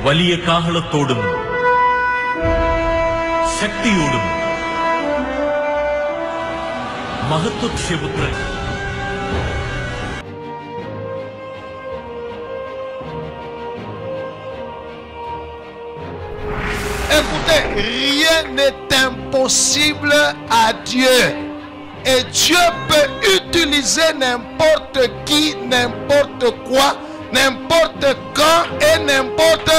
വലിയ കാഹളത്തോടും ശക്തിയോടും മഹത്വപുത്രൻ Écoutez, rien n'est impossible à Dieu. Et Dieu peut utiliser n'importe qui, n'importe quoi, n'importe quand et n'importe.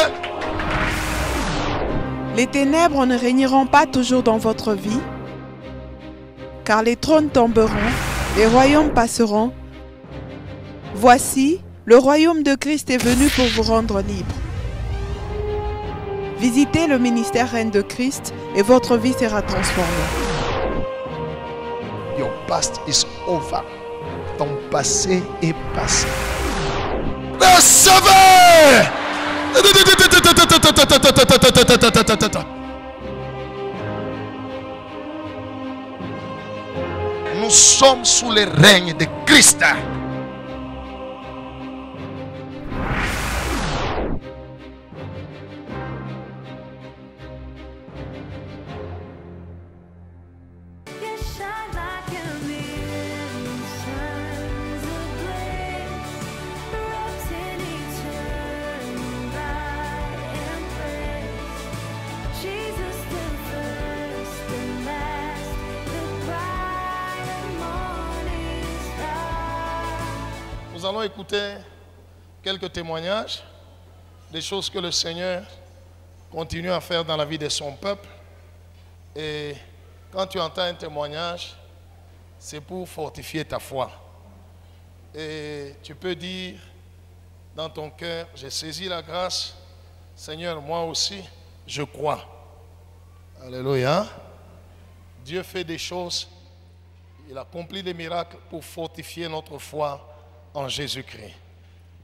Les ténèbres ne régneront pas toujours dans votre vie, car les trônes tomberont, les royaumes passeront. Voici, le royaume de Christ est venu pour vous rendre libre. Visitez le ministère Reine de Christ et votre vie sera transformée. Your past is over. Ton passé est passé. Recevez! Nous sommes sous le règne de Christ. Nous allons écouter quelques témoignages des choses que le Seigneur continue à faire dans la vie de son peuple. Et quand tu entends un témoignage, c'est pour fortifier ta foi. Et tu peux dire dans ton cœur, j'ai saisi la grâce, Seigneur, moi aussi, je crois. Alléluia. Dieu fait des choses, il accomplit des miracles pour fortifier notre foi en Jésus-Christ.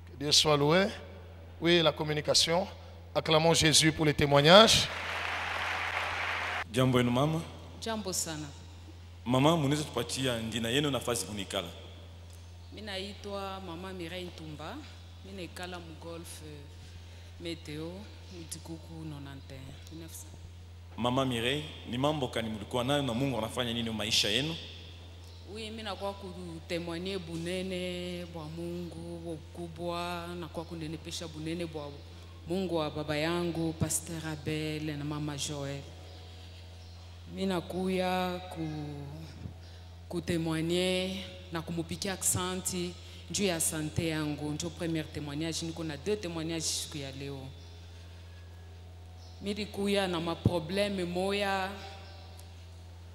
Que Dieu soit loué. Oui, la communication. Acclamons Jésus pour les témoignages. Jambo yenu mama. Jambo sana. Mama, munaweza tupatia ndina yenu nafasi kunikala? Mimi naitwa Mama Mireille Ntumba. Mimi naikala mu golf Meteo Mtikuku 91. Mama Mireille, ni mambo gani mlikuwa nayo na Mungu anafanya nini maisha yenu? Oui, mimi nakuwa kutemwania bunene bwa Mungu kubwa, nakuwa kunenepesha bunene bwa Mungu wa baba yangu Pasteur Abel na Mama Joel. Mimi nakuya kutemwania na kumupikia aksanti juu ya sante yangu. Ndio premier témoignage, niko na deux témoignages siku ya leo. Mimi kuya na maprobleme moya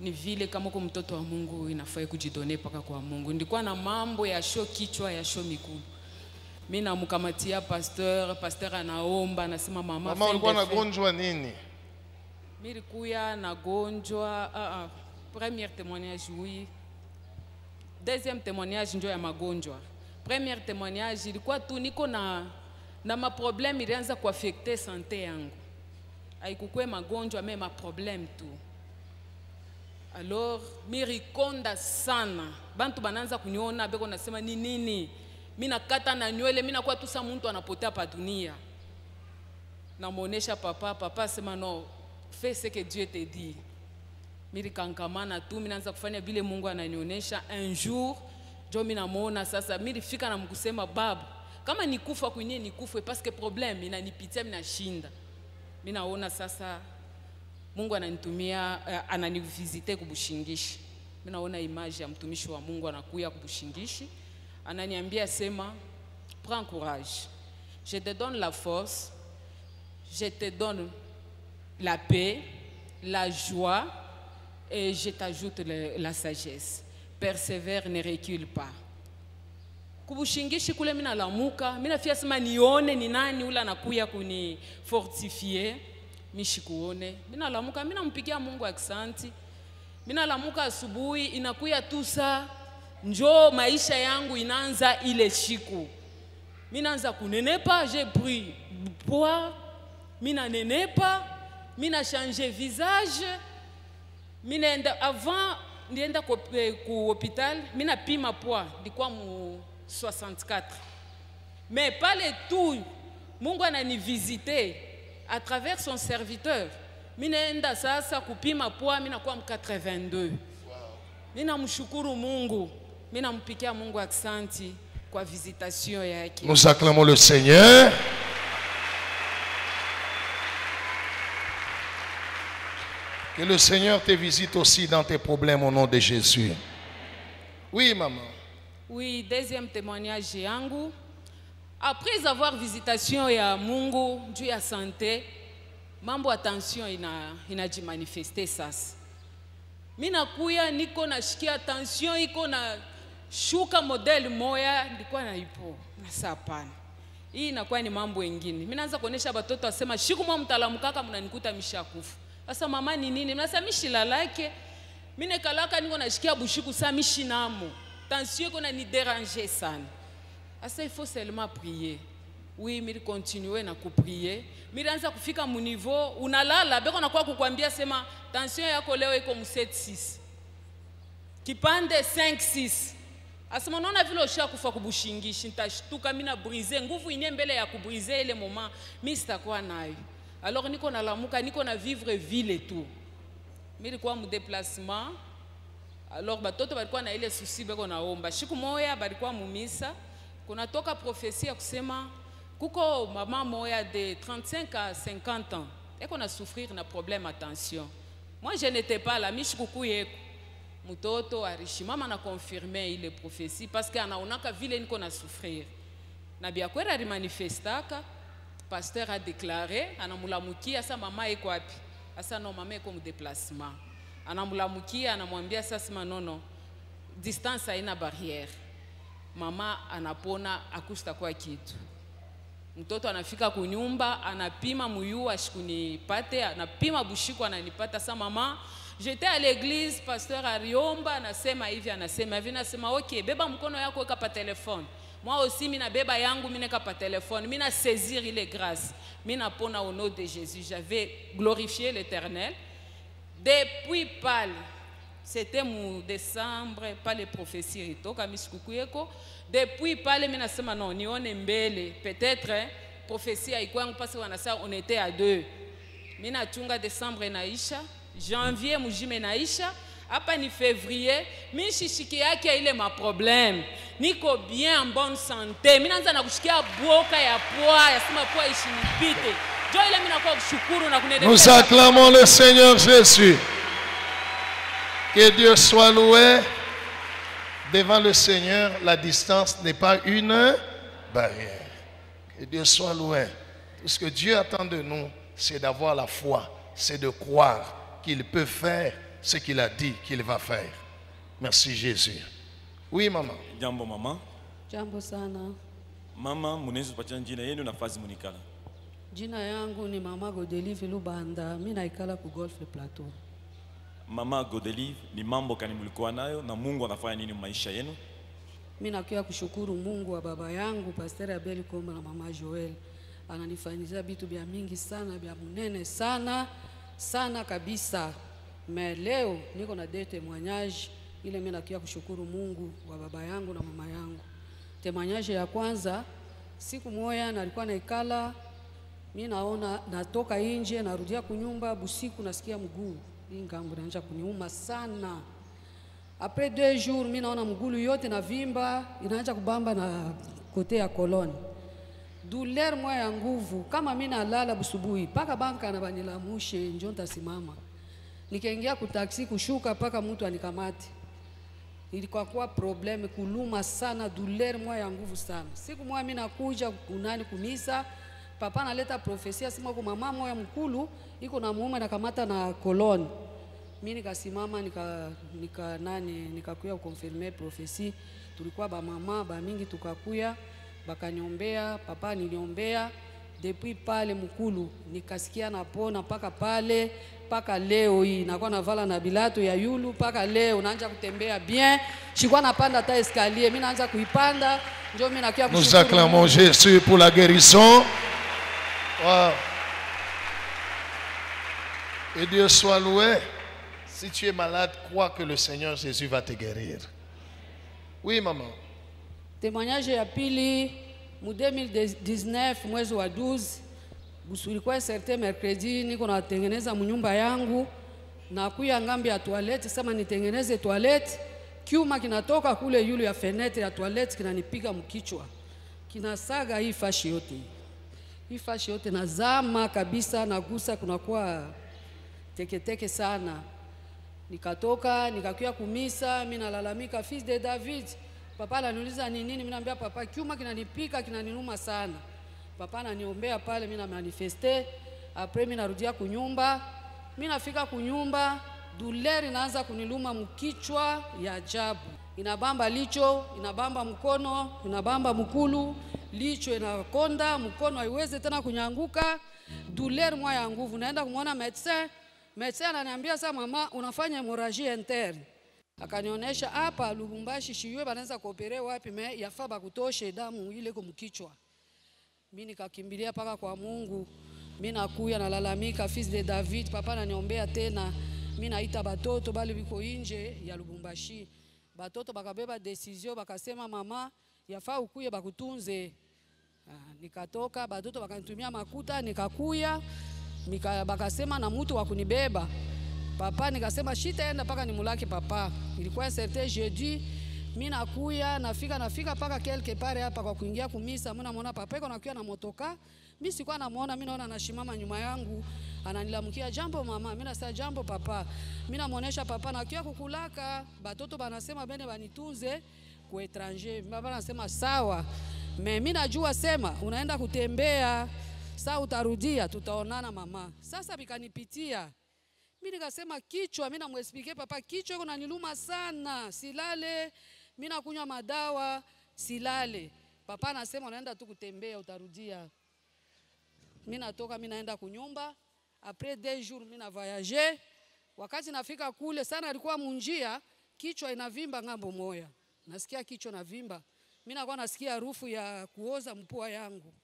ni vile kama kwa mtoto wa Mungu inafaa kujidone paka kwa Mungu. Ndikuwa na mambo ya show kichwa ya show mikuu. Mimi namkamatia pasteur anaomba anasema mama ulikuwa nagonjwa nini? Mimi kuya nagonjwa premier témoignage oui. Deuxième témoignage ndio ya magonjwa. Premier témoignage ilikuwa tu niko na ma problème ilianza kuaffecter santé yangu. Haikukwe magonjwa mais ma problème tu. Alors mirikonda sana bantu bananza kuniona beko nasema ni nini mimi nakata na nywele mimi nakuwa tu sa mtu anapotea pa dunia namuonesha papa sema no fais ce que Dieu te dit mimi kankamana tu mimi naanza kufanya vile Mungu ananionyesha un jour jo mimi namuona sasa mimi fika na mkusema babu kama nikufa kwenye nikufe parce que problème inanipitia mimi nashinda mimi naona sasa Mungu ananitumia ananivisite kubushingishi. Mimi naona image ya mtumishi wa Mungu anakuya kubushingishi. Ananiambia sema prends courage. Je te donne la force. Je te donne la paix, la joie et je t'ajoute la sagesse. Persévère, ne recule pas. Kubushingishi kule mimi nalamuka, mimi nafia sema nione ni nani ule anakuya kuni fortifier. Mishikuone mina lamuka mina mpigia Mungu aksanti mina lamuka asubuhi inakuya tusa njo maisha yangu inaanza ile siku mina anza kunenepa j'ai pris poids mina nenepa mina changer visage mina enda avant ndienda ku hospital mina pima poids ndikuwa mu 64 mais pale tu Mungu ananivisiter à travers son serviteur. Minaenda sasa kupima poa, minakuwa 82. Ninamshukuru Mungu, minampikia Mungu aksanti kwa visitation yake. Nous acclamons le Seigneur. Que le Seigneur te visite aussi dans tes problèmes au nom de Jésus. Oui, maman. Oui, deuxième témoignage yangu. Après avoir visitation ya Mungu juu ya santé, mambo attention inajimanifeste sasa. Mina kuya niko nashikia tension iko na shuka model moya ndikuwa na ipo na sapana. Hii inakuwa ni mambo mengine. Mimi naanza kuonesha watoto wasema shiku mwa mtaalamu kaka mnanikuta mishakufu. Sasa mama ni nini? Mnasema mishilalake. Mimi nekalaka niko nashikia bushiku sa mishinamo. Tension iko na ni déranger sana. Sasa il faut seulement prier. Oui, mimi continuer na kuprier. Mimi naanza kufika mu niveau unalala beko nakuwa kukwambia sema tension yako leo iko mu 7-6. Kipande 5-6. Asema naona vile ushakufa kubushingishi nitashtuka mimi na briser nguvu ine mbele ya kubriser ile moment mimi sitakuwa nayo. Alors niko nalamuka niko na vivre ville et tout. Mimi nilikuwa mu déplacement. Alors batoto balikuwa na ile souci beko naomba. Siku moya balikuwa mu misa. Kuna toka prophétie kusema kuko mama moya de 35 à 50 ans. Eko na souffrir na problème attention. Moi je n'étais pas là, mishikuku yeko. Mutoto arishi mama na confirmer ile prophétie parce que anaonaka vile niko na souffrir. Na bia kwera ri manifestaka, pasteur a déclaré anamulamukia sa mama iko wapi? Asa no mama iko mu déplacement. Anamulamukia anamwambia sasa nono distance haina barrière. Mama anapona akusta kwa kitu. Mtoto anafika kunyumba, anapima muyu ashikunipate, anapima bushiku ananipata sa mama. J'étais à l'église, pasteur Ariomba anasema hivi anasema OK, beba mkono yako weka pa telefone. Moi aussi mina beba yangu mina ka pa telefone, mina saisir ile grâce. Mina pona au nom de Jésus, j'avais glorifié l'Éternel. Depuis pale, c'était mon décembre, pas les prophéties ritoka misikukuyeko. Depuis pale mina sema non, nione mbele, peut-être prophétie haikuwa parce qu'on a ça on était à 2. Mina chunga décembre naisha. Janvier mujime naisha hapa ni février mimi shishiki yake ile ma problème niko bien en bonne santé mimi naanza na kushikia boka ya poa yasema poa ishinipite jo ile mimi nakuwa kushukuru na kunendelea. Nous acclamons le Seigneur Jésus. Que Dieu soit loué. Devant le Seigneur, la distance n'est pas une barrière. Que Dieu soit loué. Tout ce que Dieu attend de nous, c'est d'avoir la foi, c'est de croire qu'il peut faire ce qu'il a dit qu'il va faire. Merci Jésus. Oui, maman. Jambo mama. Jambo sana. Mama, munaweza kupatia jina yenu na nafasi munikala. Jina yangu ni Mama Godelive Lubanda. Mimi naikala ku Golf Plateau. Mama Godelive, ni mambo gani mlikuwa nayo na Mungu anafanya nini maisha yenu? Mimi nakia kushukuru Mungu wa baba yangu Pastor Abel Komba na Mama Joel. Ananifanyizia vitu vya mingi sana, vya munene sana. Sana kabisa. Mais leo niko na deux témoignages ile mimi nakia kushukuru Mungu wa baba yangu na mama yangu. Témoignage ya kwanza, siku moja nilikuwa naikala mimi naona natoka nje narudia kunyumba busiku nasikia mguu hii ngambo inaanza kuniuma sana. Après 2 jours mimi naona mguu yote na vimba inaanza kubamba na kote ya koloni. Douleur moya ya nguvu kama mimi nalala busubuhi paka banka na banilamushe njoo ntasimama. Nikaingia ku taxi kushuka paka mtu anikamate. Ilikuwa kwa probleme kuluma sana, douleur moya ya nguvu sana. Siku moja mimi nakuja kunani kumisa, papa analeta profesia sema kwa mama moya mkulu iko na mume nakamata na koloni. Mimi nikasimama nikakuya kukonfirmer profesi. Tulikuwa ba mama ba mingi tukakuya bakaniombea, papa niliombea. Depuis pale mkulu nikasikia napona paka pale paka leo hii nakuwa navala na bilato ya yulu paka leo naanza kutembea bien. Sikuwa napanda ta escalier, mimi naanza kuipanda ndio mimi nakia kushukuru. Nous acclamons Jésus pour la guérison. Wow. Et Dieu soit loué. Si tu es malade, crois que le Seigneur Jésus va te guérir. Oui, maman. Témoignage ya pili mu 2019 mwezi wa 12 Ilikuwa certain mercredi niko natengeneza mnyumba yangu, na kuya ngambi ya toilette, sema nitengeneze toilette, kiuma kinatoka kule yule ya fenêtre ya toilette kinanipiga mkichwa, kinasaga hii fashi yote. Hii fashi yote nazama kabisa, nagusa kunakuwa teke sana. Nikatoka nikakuya kumisa, mimi nalalamika, fils de David. Papa ananiuliza ni nini, mimi naambia papa kiuma kinanipika, kinaninuma sana. Papa ananiombea pale, mimi na manifeste. Après mimi narudia kunyumba. Mimi nafika kunyumba, douleur inaanza kuniluma mkichwa ya ajabu. Inabamba licho, inabamba mkono, inabamba mkulu, licho inakonda, mkono haiwezi tena kunyanguka. Douleur moja ya nguvu. Naenda kumuona médecin. Médecin ananiambia sasa, mama unafanya hémorragie interne. Akanionyesha hapa Lubumbashi shiwe banaweza kuopere wapi, me yafaa bakutoshe damu ile kwa mkichwa. Mimi nikakimbilia paka kwa Mungu. Mimi nakuya nalalamika, fils de David, papa ananiombea tena. Mimi naita batoto bali biko nje ya Lubumbashi. Batoto bakabeba decision, bakasema mama yafaa ukuye bakutunze. Nikatoka, batoto bakanitumia makuta, nikakuya. Bakasema na mtu wa kunibeba. Papa nikasema shitaenda paka nimulaki papa. Ilikuwa certain jeudi, mimi nakuya, nafika paka quelque part hapa kwa kuingia kumisa, mimi namuona papa yuko nakuya na motoka. Mimi sikuwa namuona, mimi naona anashimama nyuma yangu, ananilamukia jambo mama, mimi nasema jambo papa. Mimi namuonesha papa nakuya kukulaka, batoto banasema bene banitunze ku étranger. Baba anasema sawa. Mimi najua sema unaenda kutembea, sasa utarudia tutaonana mama. Sasa bikanipitia. Mimi nikasema kichwa, mimi namuexplique papa kichwa iko naniluma sana, silale, mimi nakunywa madawa, silale. Papa anasema unaenda tu kutembea utarudia. Mimi natoka, mimi naenda kunyumba. Après 2 jours mimi na voyager. Wakati nafika kule sana alikuwa munjia, kichwa inavimba ngambo moya. Nasikia kichwa inavimba. Mimi nakuwa nasikia harufu ya kuoza mpua yangu.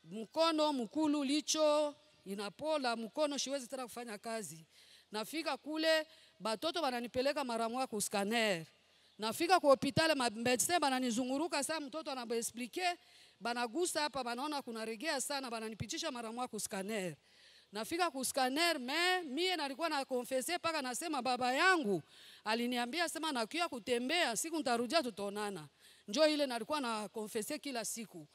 Mkono mkulu licho inapola, mkono siwezi tena kufanya kazi. Nafika kule batoto bananipeleka mara moja ku scanner. Nafika kwa hospitali médecin bananizunguruka sana, mtoto anabaexplique, banagusa hapa banaona kuna regea sana, bananipitisha mara moja ku scanner. Nafika ku scanner, mie nalikuwa na confesser paka nasema baba yangu aliniambia sema nakuya kutembea, siku nitarudia tutaonana. Njoo ile nalikuwa na confesser kila siku.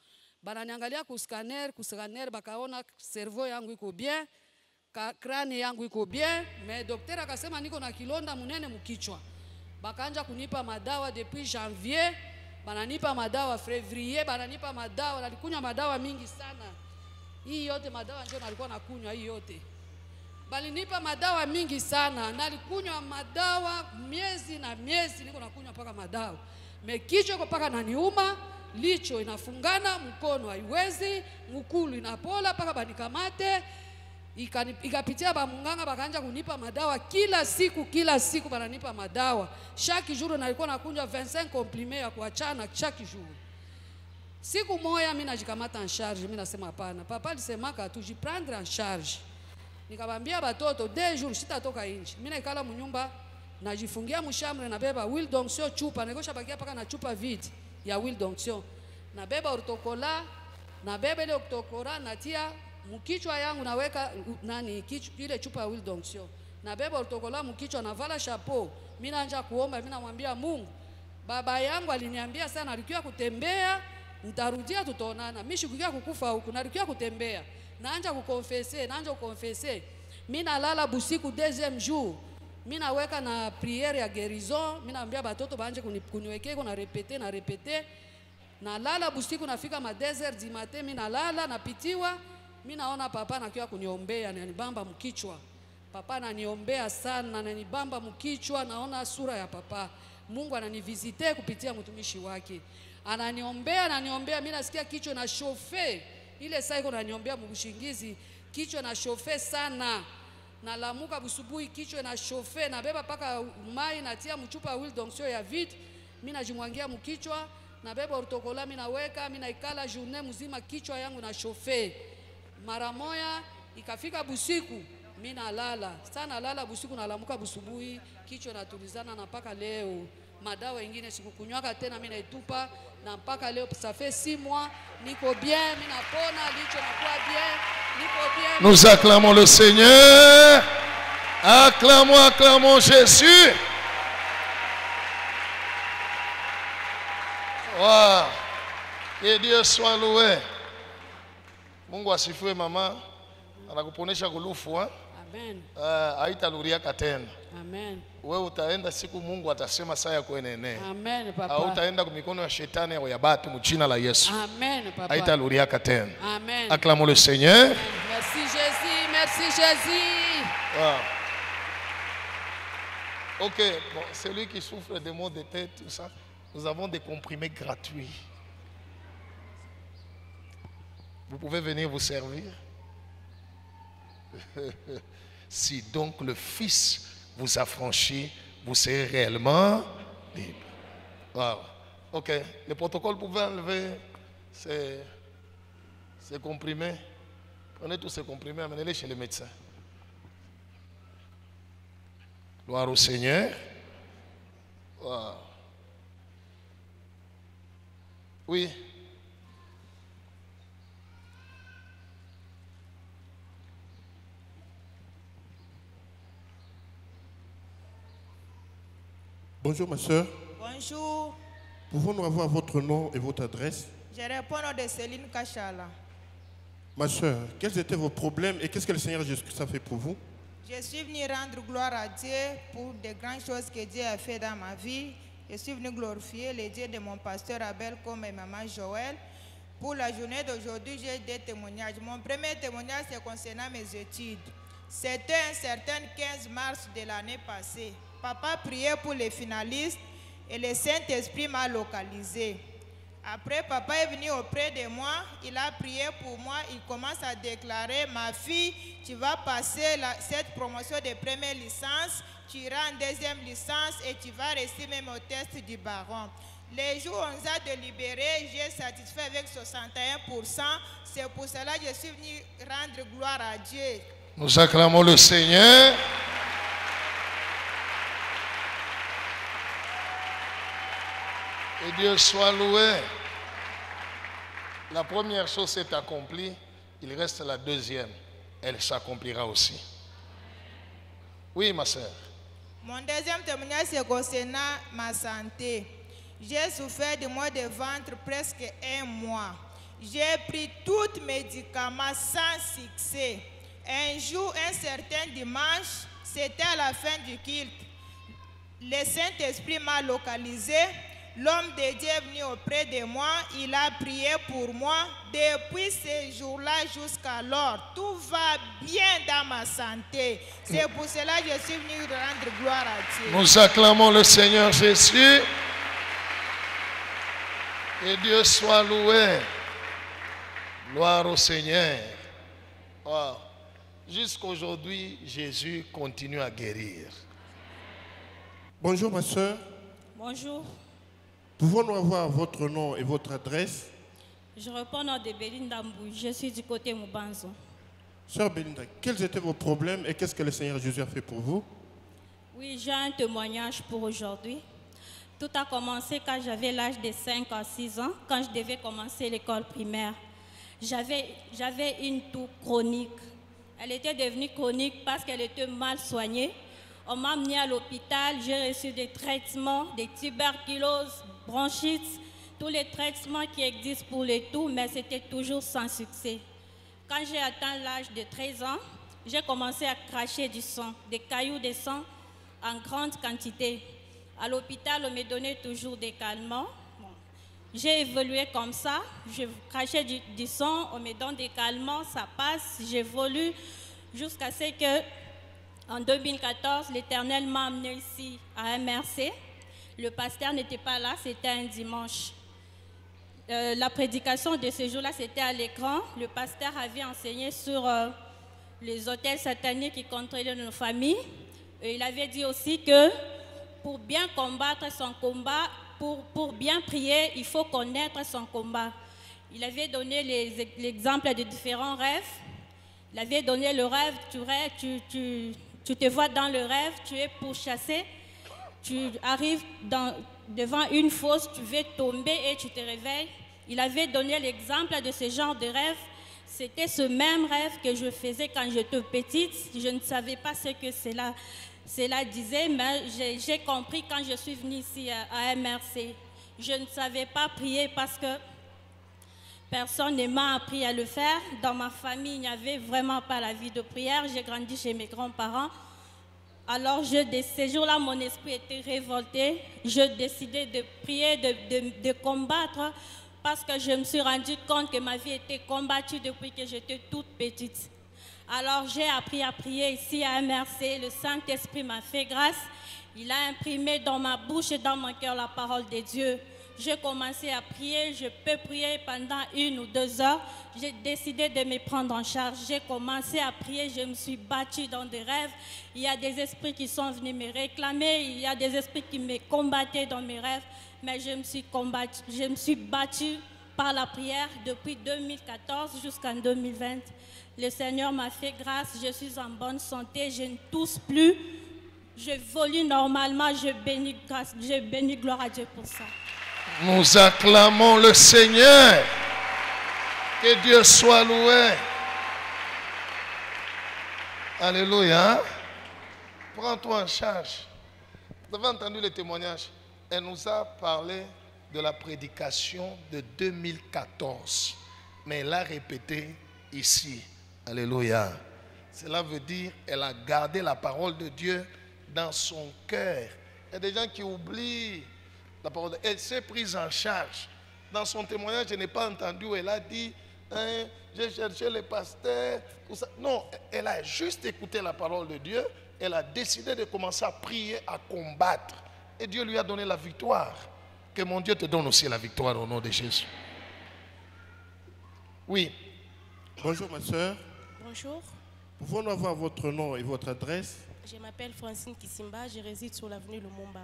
Bananiangalia ku scanner bakaona cerveau yangu iko bien, crâne yangu iko bien, mais docteur akasema niko na kilonda munene mkichwa. Bakaanza kunipa madawa depuis janvier, bananipa madawa février, bananipa madawa, nalikunywa madawa mingi sana. Hii yote madawa ndio nalikuwa nakunywa hii yote. Balinipa madawa mingi sana, nalikunywa madawa miezi na miezi, niko nakunywa paka madawa. Mekichwa kwa paka naniuma, licho inafungana, mkono haiwezi, mkulu inapola paka banikamate. Ikapitia ba munganga bakaanza kunipa madawa kila siku bananipa madawa. Chaque jour nalikuwa nakunywa 25 comprimés ya kuachana chaque jour. Siku moja mimi najikamata en charge, mimi nasema hapana. Papa alisemaka tujiprendre en charge. Nikamwambia batoto 2 jours sitatoka nje. Mimi naikala mnyumba, najifungia mshambre, nabeba huile d'onction chupa, nikosha bakia paka na chupa vide ya huile d'onction. Nabeba ortokola, nabeba ile ortokola natia mkichwa yangu, naweka ile chupa ya huile d'onction. Nabeba ortokola mkichwa, navala chapeau. Mimi naanza kuomba, mimi namwambia Mungu, baba yangu aliniambia sana alikuwa kutembea, nitarudia tutaonana. Mimi sikukia kukufa huku, nalikuwa kutembea. Naanza kukonfesser. Mimi nalala busiku 2e jour. Mimi naweka na prière ya guérison. Mimi naambia batoto baanje kuniwekea na répéter. Nalala busiku, nafika ma 2h du matin, mimi nalala napitiwa. Mimi naona papa anakiwa kuniombea, ananibamba mkichwa. Papa ananiombea sana, ananibamba mkichwa, naona sura ya papa. Mungu ananivisite kupitia mtumishi wake. Ananiombea, mimi nasikia kichwa na chauffer. Ile saa iko ananiombea mbushingizi, kichwa na chauffer sana. Nalamuka busubuhi kichwa na chauffer, nabeba paka mai natia mchupa huile d'onction ya vide. Mimi najimwangia mkichwa, nabeba ortokola mimi naweka, mimi naikala journée mzima kichwa yangu na chauffer. Mara moja ikafika busiku, mimi nalala. Sana nalala busiku, nalamuka busubuhi kichwa natulizana na paka leo. madawa ingine sikukunywaka tena, mimi naitupa na mpaka leo ça fait 6 mois niko bien, mimi napona, licho nakuwa bien, niko bien. Nous acclamons le Seigneur. Acclamons Jésus. Wow. Que Dieu soit loué. Mungu asifiwe mama. Anakuponesha kulufu ha? Amen. Haitarudia tena. Amen. Wewe utaenda siku Mungu atasema saa ya kuenene. Amen papa. Hautaenda kwa mikono ya shetani au ya batu mchina la Yesu. Amen papa. Haitarudia tena. Amen. Acclamons le Seigneur. Merci Jésus, merci Jésus. Wow. Ok, bon, celui qui souffre de maux de tête, tout ça, nous avons des comprimés gratuits. Vous pouvez venir vous servir. Si donc le Fils vous a franchi, vous serez réellement libre. Wow. Ok, le protocole pouvait enlever ces comprimés. Prenez tous ces comprimés, amenez-les chez le médecin. Gloire au Seigneur. Wow. Oui. Bonjour ma soeur. Bonjour, Pouvons-nous avoir votre nom et votre adresse? je réponds au nom de Céline Kachala. Ma soeur, quels étaient vos problèmes et qu'est-ce que le Seigneur Jésus-Christ a fait pour vous? Je suis venue rendre gloire à Dieu pour des grandes choses que Dieu a fait dans ma vie. Je suis venue glorifier le Dieu de mon pasteur Abel comme et maman Joël. Pour la journée d'aujourd'hui, j'ai des témoignages. Mon premier témoignage, c'est concernant mes études. C'était un certain 15 mars de l'année passée. Papa priait pour les finalistes et le Saint-Esprit m'a localisé. Après, papa est venu auprès de moi, il a prié pour moi, il commence à déclarer, ma fille, tu vas passer cette promotion de première licence, tu iras en deuxième licence et tu vas rester même au test du baron. Les jours où on nous a délibéré, j'ai satisfait avec 61%, c'est pour cela que je suis venu rendre gloire à Dieu. Nous acclamons le Seigneur. Et Dieu soit loué. La première chose s'est accomplie, il reste la deuxième. Elle s'accomplira aussi. Oui, ma soeur. Mon deuxième témoignage, c'est concernant ma santé. J'ai souffert de maux de ventre presque 1 mois. J'ai pris tous mes médicaments sans succès. Un jour, un certain dimanche, c'était à la fin du culte. Le Saint-Esprit m'a localisé. L'homme de Dieu est venu auprès de moi, il a prié pour moi. Depuis ce jour-là jusqu'alors, tout va bien dans ma santé. C'est pour cela que je suis venu rendre gloire à Dieu. Nous acclamons le Seigneur Jésus. Que Dieu soit loué. Gloire au Seigneur. Wow. Jusqu'aujourd'hui, Jésus continue à guérir. Bonjour ma soeur. Bonjour, Pouvons-nous avoir votre nom et votre adresse? je réponds au nom de Belinda Mbou, je suis du côté Moubanzo. Sœur Belinda, quels étaient vos problèmes et qu'est-ce que le Seigneur Jésus a fait pour vous? Oui, j'ai un témoignage pour aujourd'hui. Tout a commencé quand j'avais l'âge de 5 à 6 ans, quand je devais commencer l'école primaire. J'avais une toux chronique. Elle était devenue chronique parce qu'elle était mal soignée. On m'a amenée à l'hôpital, j'ai reçu des traitements, des tuberculoses, bronchites, tous les traitements qui existent pour les toux, mais c'était toujours sans succès. Quand j'ai atteint l'âge de 13 ans, j'ai commencé à cracher du sang, des cailloux de sang en grande quantité. À l'hôpital, on me donnait toujours des calmants. Bon. J'ai évolué comme ça, je crachais du sang, on me donne des calmants, ça passe, j'évolue jusqu'à ce que, en 2014, l'Éternel m'a amené ici à MRC. Le pasteur n'était pas là, c'était un dimanche. La prédication de ce jour-là, c'était à l'écran. Le pasteur avait enseigné sur les hôtels sataniques qui contrôlaient nos familles. Et il avait dit aussi que pour bien combattre son combat, pour bien prier, il faut connaître son combat. Il avait donné l'exemple de différents rêves. Il avait donné le rêve, tu te vois dans le rêve, tu es pourchassé, tu arrives devant une fosse, tu veux tomber et tu te réveilles. Il avait donné l'exemple de ce genre de rêve. C'était ce même rêve que je faisais quand j'étais petite. Je ne savais pas ce que cela disait, mais j'ai compris quand je suis venue ici à MRC. Je ne savais pas prier parce que personne ne m'a appris à le faire. Dans ma famille, il n'y avait vraiment pas la vie de prière. J'ai grandi chez mes grands-parents. Alors, ce jour-là, mon esprit était révolté. Je décidais de prier, de combattre, parce que je me suis rendu compte que ma vie était combattue depuis que j'étais toute petite. Alors, j'ai appris à prier ici à MRC. Le Saint-Esprit m'a fait grâce. Il a imprimé dans ma bouche et dans mon cœur la parole de Dieu. J'ai commencé à prier, je peux prier pendant 1 ou 2 heures. J'ai décidé de me prendre en charge. J'ai commencé à prier, je me suis battue dans des rêves. Il y a des esprits qui sont venus me réclamer, il y a des esprits qui me combattaient dans mes rêves. Mais je me suis battue par la prière depuis 2014 jusqu'en 2020. Le Seigneur m'a fait grâce, je suis en bonne santé, je ne tousse plus. Je volue normalement, je bénis gloire à Dieu pour ça. Nous acclamons le Seigneur. Que Dieu soit loué. Alléluia. Prends-toi en charge. Vous avez entendu le témoignage. Elle nous a parlé de la prédication de 2014. Mais elle a répété ici. Alléluia. Cela veut dire qu'elle a gardé la parole de Dieu dans son cœur. Il y a des gens qui oublient la parole. Elle s'est prise en charge. Dans son témoignage, je n'ai pas entendu où elle a dit hein, j'ai cherché les pasteurs. Tout ça. Non, elle a juste écouté la parole de Dieu. Elle a décidé de commencer à prier, à combattre. Et Dieu lui a donné la victoire. Que mon Dieu te donne aussi la victoire au nom de Jésus. Oui. Bonjour ma soeur. Bonjour. Pouvons-nous avoir votre nom et votre adresse? Je m'appelle Francine Kissimba, je réside sur l'avenue Lumumba.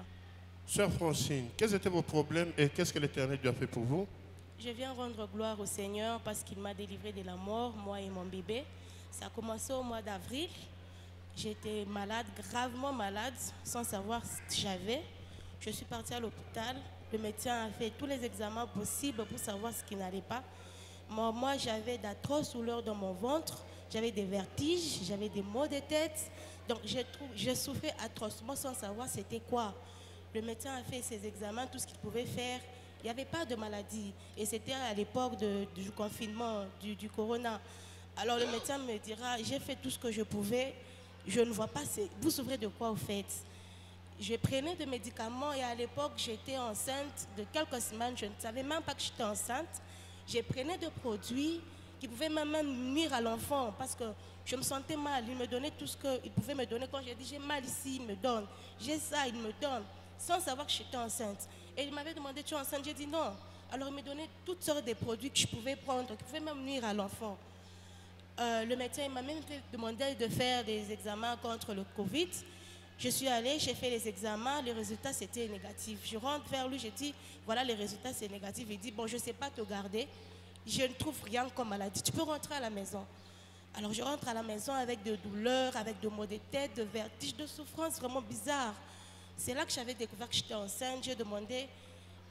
Sœur Francine, quels étaient vos problèmes et qu'est-ce que l'Éternel Dieu a fait pour vous? Je viens rendre gloire au Seigneur parce qu'il m'a délivré de la mort, moi et mon bébé. Ça a commencé au mois d'avril. J'étais malade, gravement malade, sans savoir ce que j'avais. Je suis partie à l'hôpital. Le médecin a fait tous les examens possibles pour savoir ce qui n'allait pas. Moi, j'avais d'atroces douleurs dans mon ventre. J'avais des vertiges, j'avais des maux de tête. Donc, je souffrais atrocement sans savoir c'était quoi. Le médecin a fait ses examens, tout ce qu'il pouvait faire. Il n'y avait pas de maladie. Et c'était à l'époque du confinement, du corona. Alors, le médecin me dira, j'ai fait tout ce que je pouvais. Je ne vois pas, vous souffrez de quoi au fait? Je prenais des médicaments et à l'époque, j'étais enceinte de quelques semaines. Je ne savais même pas que j'étais enceinte. Je prenais des produits qui pouvaient même nuire à l'enfant parce que je me sentais mal. Il me donnait tout ce qu'il pouvait me donner. Quand j'ai dit j'ai mal ici, il me donne. J'ai ça, il me donne. Sans savoir que j'étais enceinte. Et il m'avait demandé, tu es enceinte? J'ai dit non. Alors il me donnait toutes sortes de produits que je pouvais prendre, qui pouvaient même nuire à l'enfant. Le médecin m'a même demandé de faire des examens contre le Covid. Je suis allée, j'ai fait les examens, les résultats c'était négatif. Je rentre vers lui, je dis, voilà les résultats c'est négatif. Il dit, bon je ne sais pas te garder, je ne trouve rien comme maladie, tu peux rentrer à la maison. Alors je rentre à la maison avec des douleurs, avec des maux de tête, de vertiges, de souffrances vraiment bizarres. C'est là que j'avais découvert que j'étais enceinte. J'ai demandé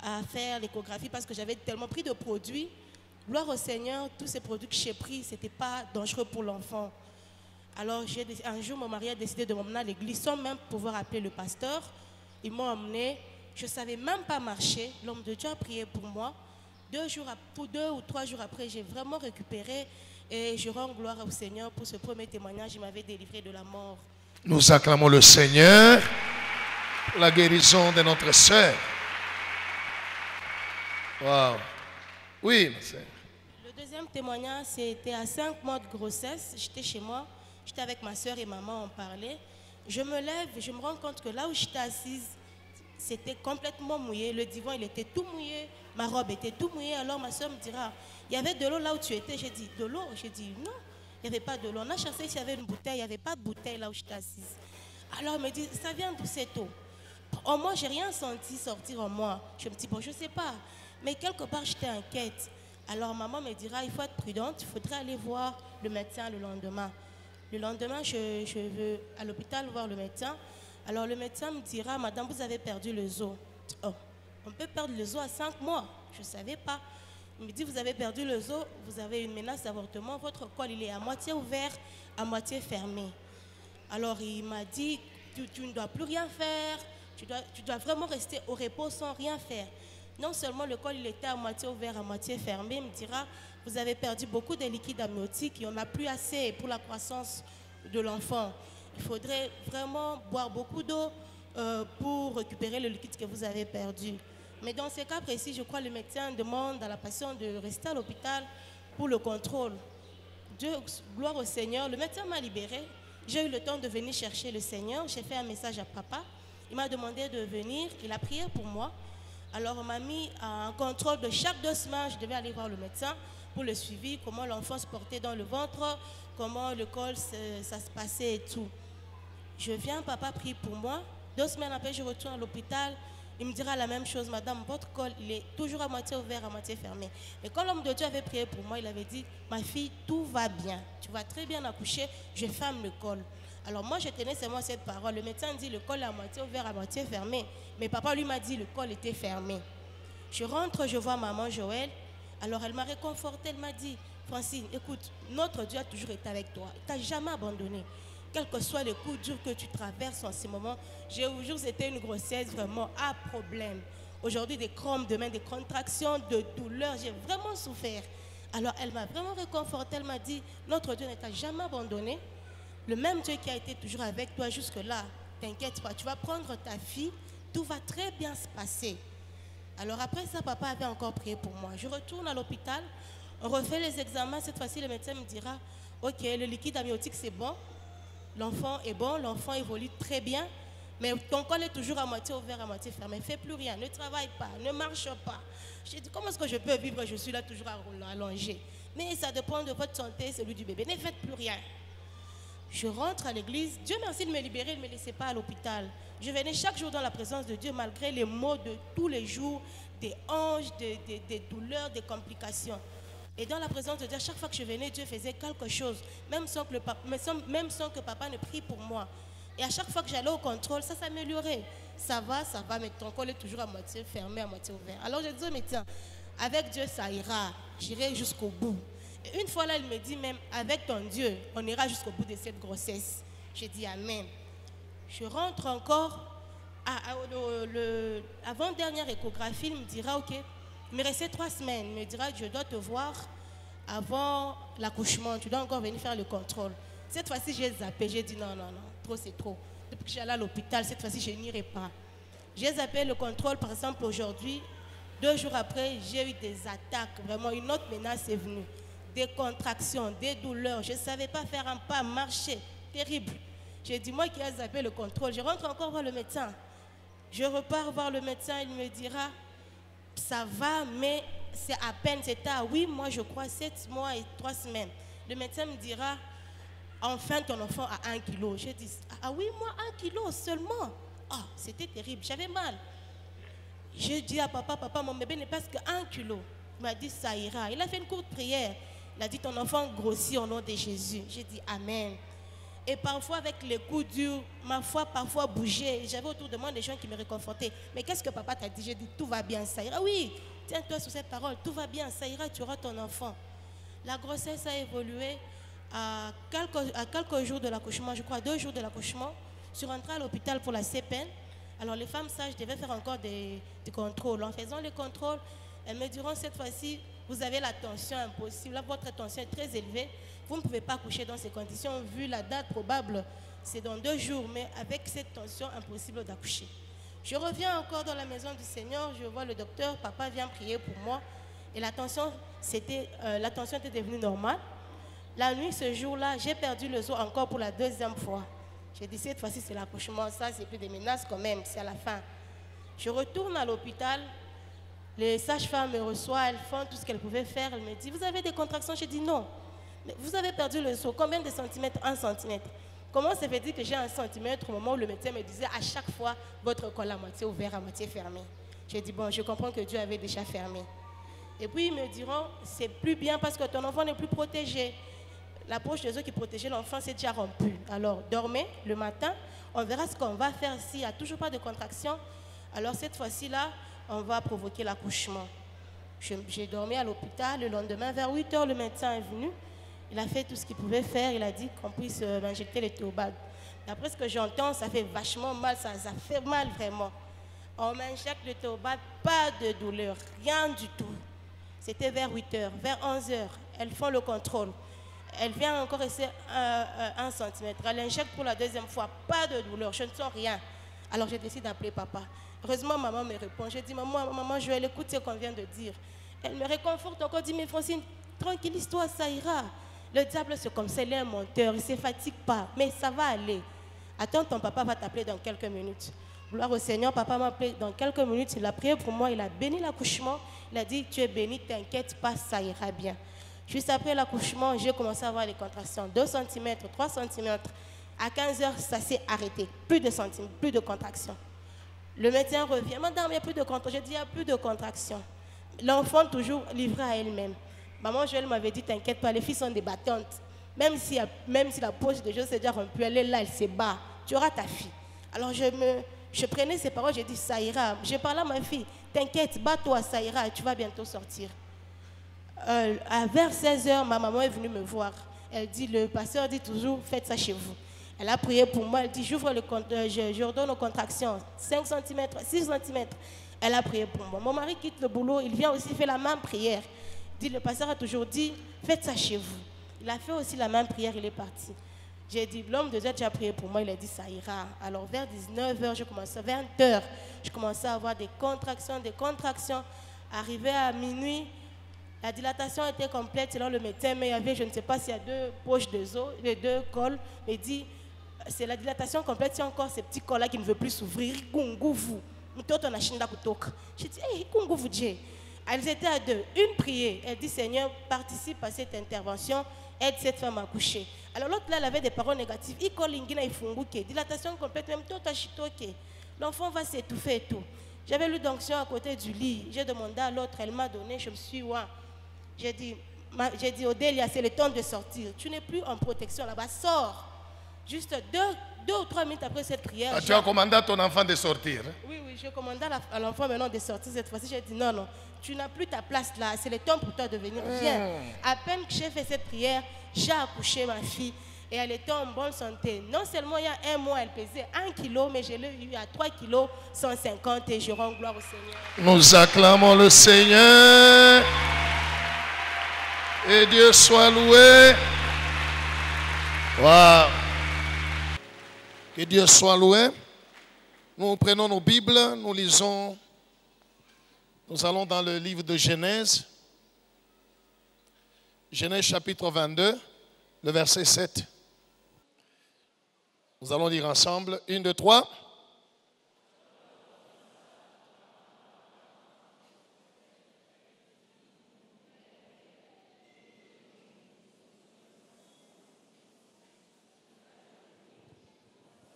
à faire l'échographie parce que j'avais tellement pris de produits. Gloire au Seigneur, tous ces produits que j'ai pris, ce n'était pas dangereux pour l'enfant. Alors un jour, mon mari a décidé de m'emmener à l'église sans même pouvoir appeler le pasteur. Ils m'ont emmené. Je ne savais même pas marcher. L'homme de Dieu a prié pour moi. 2 ou 3 jours après, j'ai vraiment récupéré. Et je rends gloire au Seigneur pour ce premier témoignage. Il m'avait délivré de la mort. Nous acclamons le Seigneur pour la guérison de notre sœur. Wow. Oui, ma sœur. Le deuxième témoignage, c'était à 5 mois de grossesse. J'étais chez moi. J'étais avec ma soeur et maman, on parlait. Je me lève et je me rends compte que là où j'étais assise, c'était complètement mouillé. Le divan, il était tout mouillé. Ma robe était tout mouillée. Alors ma soeur me dira, il y avait de l'eau là où tu étais. J'ai dit, de l'eau? J'ai dit, non, il n'y avait pas de l'eau. On a cherché s'il y avait une bouteille. Il n'y avait pas de bouteille là où j'étais assise. Alors elle me dit, ça vient d'où cette eau? En moi, je n'ai rien senti sortir en moi. Je me dis, bon, je ne sais pas. Mais quelque part, j'étais inquiète. Alors maman me dira, il faut être prudente. Il faudrait aller voir le médecin le lendemain. Le lendemain, je veux à l'hôpital voir le médecin. Alors le médecin me dira, madame, vous avez perdu le os. Oh, on peut perdre le os à 5 mois. Je ne savais pas. Il me dit, vous avez perdu le os, vous avez une menace d'avortement, votre col il est à moitié ouvert, à moitié fermé. Alors il m'a dit, tu ne dois plus rien faire, tu dois vraiment rester au repos sans rien faire. Non seulement le col il était à moitié ouvert, à moitié fermé, il me dira, vous avez perdu beaucoup de liquide amniotique et on n'a plus assez pour la croissance de l'enfant. Il faudrait vraiment boire beaucoup d'eau pour récupérer le liquide que vous avez perdu. Mais dans ce cas précis, je crois que le médecin demande à la patiente de rester à l'hôpital pour le contrôle. Dieu, gloire au Seigneur, le médecin m'a libérée. J'ai eu le temps de venir chercher le Seigneur. J'ai fait un message à papa. Il m'a demandé de venir. Il a prié pour moi. Alors on m'a mis en contrôle de chaque 2 semaines. Je devais aller voir le médecin pour le suivi, comment l'enfant se portait dans le ventre, comment le col ça se passait et tout. Je viens, papa prie pour moi. 2 semaines après, je retourne à l'hôpital. Il me dira la même chose, madame, votre col, il est toujours à moitié ouvert, à moitié fermé. Et quand l'homme de Dieu avait prié pour moi, il avait dit, ma fille, tout va bien. Tu vas très bien accoucher, je ferme le col. Alors moi, je tenais seulement cette parole. Le médecin dit, le col est à moitié ouvert, à moitié fermé. Mais papa lui m'a dit, le col était fermé. Je rentre, je vois maman Joël. Alors elle m'a réconfortée, elle m'a dit, Francine, écoute, notre Dieu a toujours été avec toi. Il ne t'a jamais abandonné. Quels que soient les coups durs que tu traverses en ce moment, j'ai toujours été une grossesse vraiment à problème. Aujourd'hui, des crampes de main, des contractions, de douleurs, j'ai vraiment souffert. Alors, elle m'a vraiment réconfortée, elle m'a dit, notre Dieu ne t'a jamais abandonné. Le même Dieu qui a été toujours avec toi jusque-là, t'inquiète pas, tu vas prendre ta fille, tout va très bien se passer. Alors après ça, papa avait encore prié pour moi. Je retourne à l'hôpital, on refait les examens, cette fois-ci le médecin me dira, ok, le liquide amniotique c'est bon. L'enfant est bon, l'enfant évolue très bien, mais ton col est toujours à moitié ouvert, à moitié fermé. Ne fais plus rien, ne travaille pas, ne marche pas. J'ai dit, comment est-ce que je peux vivre? Je suis là toujours allongée. Mais ça dépend de votre santé, celui du bébé. Ne faites plus rien. Je rentre à l'église. Dieu merci de me libérer, il ne me laissait pas à l'hôpital. Je venais chaque jour dans la présence de Dieu, malgré les maux de tous les jours, des hanches, des douleurs, des complications. Et dans la présence de Dieu, chaque fois que je venais, Dieu faisait quelque chose, même sans que papa ne prie pour moi. Et à chaque fois que j'allais au contrôle, ça s'améliorait. Ça va, mais ton col est toujours à moitié fermé, à moitié ouvert. Alors je disais au médecin, avec Dieu, ça ira. J'irai jusqu'au bout. Et une fois là, il me dit même, avec ton Dieu, on ira jusqu'au bout de cette grossesse. J'ai dit Amen. Je rentre encore, avant-dernière échographie, il me dira, ok, il me restait 3 semaines. Il me dira, je dois te voir avant l'accouchement. Tu dois encore venir faire le contrôle. Cette fois-ci, j'ai zappé. J'ai dit non, trop c'est trop. Depuis que j'allais à l'hôpital, cette fois-ci, je n'irai pas. J'ai zappé le contrôle, par exemple, aujourd'hui. 2 jours après, j'ai eu des attaques. Vraiment, une autre menace est venue. Des contractions, des douleurs. Je ne savais pas faire un pas, marcher. Terrible. J'ai dit, moi qui ai zappé le contrôle, je rentre encore voir le médecin. Je repars voir le médecin, il me dira, ça va, mais c'est à peine, c'est à 8 mois, je crois, 7 mois et 3 semaines. Le médecin me dira, enfin ton enfant a 1 kilo. J'ai dit, à 8 mois, 1 kilo seulement. Ah, c'était terrible, j'avais mal. J'ai dit à papa, mon bébé n'est presque 1 kilo. Il m'a dit, ça ira. Il a fait une courte prière. Il a dit, ton enfant grossit au nom de Jésus. J'ai dit, Amen. Et parfois, avec les coups durs, ma foi parfois bougeait. J'avais autour de moi des gens qui me réconfortaient. Mais qu'est-ce que papa t'a dit? J'ai dit, tout va bien, ça ira. Oui, tiens-toi sur cette parole, tout va bien, ça ira, tu auras ton enfant. La grossesse a évolué à quelques jours de l'accouchement, je crois 2 jours de l'accouchement. Je suis rentrée à l'hôpital pour la CPN. Alors les femmes sages devaient faire encore des contrôles. En faisant les contrôles, elles me diront cette fois-ci, vous avez la tension impossible, là, votre tension est très élevée. Vous ne pouvez pas accoucher dans ces conditions, vu la date probable, c'est dans 2 jours, mais avec cette tension, impossible d'accoucher. Je reviens encore dans la maison du Seigneur, je vois le docteur, papa vient prier pour moi, et la tension était devenue normale. La nuit, ce jour-là, j'ai perdu le os encore pour la 2e fois. J'ai dit, cette fois-ci, c'est l'accouchement, ça, c'est plus des menaces quand même, c'est à la fin. Je retourne à l'hôpital, les sages-femmes me reçoivent, elles font tout ce qu'elles pouvaient faire, elles me disent, vous avez des contractions? J'ai dit non. Mais vous avez perdu le os, combien de centimètres? 1 centimètre. Comment ça fait dire que j'ai 1 centimètre au moment où le médecin me disait à chaque fois, votre col à moitié ouvert, à moitié fermé? J'ai dit, bon, je comprends que Dieu avait déjà fermé. Et puis ils me diront, c'est plus bien parce que ton enfant n'est plus protégé. la poche des os qui protégeait l'enfant s'est déjà rompue. Alors, dormez le matin, on verra ce qu'on va faire s'il n'y a toujours pas de contraction. Alors, cette fois-ci-là, on va provoquer l'accouchement. J'ai dormi à l'hôpital. Le lendemain, vers 8 h, le médecin est venu. Il a fait tout ce qu'il pouvait faire. Il a dit qu'on puisse m'injecter le théobald. D'après ce que j'entends, ça fait vachement mal. Ça fait mal vraiment. On m'injecte le théobald, pas de douleur, rien du tout. C'était vers 8 h. Vers 11 h, elles font le contrôle. Elle vient encore essayer 1 cm. Elle injecte pour la deuxième fois, pas de douleur, je ne sens rien. Alors j'ai décidé d'appeler papa. Heureusement, maman me répond. J'ai dit, maman, Joël, écoute ce qu'on vient de dire. Elle me réconforte encore, dit, mais Francine, tranquillise-toi, ça ira. Le diable, c'est comme ça, il est un menteur, il ne se fatigue pas, mais ça va aller. Attends, ton papa va t'appeler dans quelques minutes. Gloire au Seigneur, papa m'a appelé dans quelques minutes, il a prié pour moi, il a béni l'accouchement. Il a dit, tu es béni, t'inquiète pas, ça ira bien. Juste après l'accouchement, j'ai commencé à avoir les contractions, 2 cm, 3 cm. À 15 h, ça s'est arrêté, plus de contractions. Le médecin revient, madame, il n'y a plus de contractions. J'ai dit, il n'y a plus de contractions. L'enfant toujours livré à elle-même. Maman Joël m'avait dit, t'inquiète pas, les filles sont débattantes. Même si la poche de Joël s'est déjà rompue, elle est là, elle se bat. Tu auras ta fille. Alors je prenais ces paroles, j'ai dit, ça ira. J'ai parlé à ma fille, t'inquiète, bats-toi, ça ira, tu vas bientôt sortir. Vers 16 h, ma maman est venue me voir. Elle dit, le pasteur dit toujours, faites ça chez vous. Elle a prié pour moi, elle dit, je redonne aux contractions, 5 cm, 6 cm. Elle a prié pour moi. Mon mari quitte le boulot, il vient aussi faire la même prière. Dit, le pasteur a toujours dit, faites ça chez vous. Il a fait aussi la même prière, il est parti. J'ai dit, l'homme de Dieu a prié pour moi, il a dit, ça ira. Alors vers 19 h, 20 h, je commençais à avoir des contractions. Arrivé à minuit, la dilatation était complète selon le médecin, mais il y avait, je ne sais pas s'il y a 2 poches de os, 2 cols. Il dit, c'est la dilatation complète, c'est encore ces petits cols-là qui ne veulent plus s'ouvrir. J'ai dit, hey, elles étaient à 2. Une priait, elle dit, Seigneur, participe à cette intervention, aide cette femme à coucher. Alors l'autre là, elle avait des paroles négatives. Dilatation complète, même tout à chitoke. L'enfant va s'étouffer et tout. J'avais lu d'onction à côté du lit. J'ai demandé à l'autre, elle m'a donné, je me suis ouah. J'ai dit, Odélia, c'est le temps de sortir. Tu n'es plus en protection là-bas, sors. Juste 2 ou 3 minutes après cette prière. Tu as commandé à ton enfant de sortir? Oui, j'ai commandé à l'enfant maintenant de sortir cette fois-ci. J'ai dit, non, tu n'as plus ta place là, c'est le temps pour toi de venir. Viens. À peine que j'ai fait cette prière, j'ai accouché ma fille et elle était en bonne santé. Non seulement il y a 1 mois, elle pesait 1 kg, mais je l'ai eu à 3 kg 150 et je rends gloire au Seigneur. Nous acclamons le Seigneur. Et Dieu soit loué. Wow. Que Dieu soit loué. Nous prenons nos Bibles, nous lisons. Nous allons dans le livre de Genèse. Genèse chapitre 22, le verset 7. Nous allons lire ensemble. 1, 2, 3.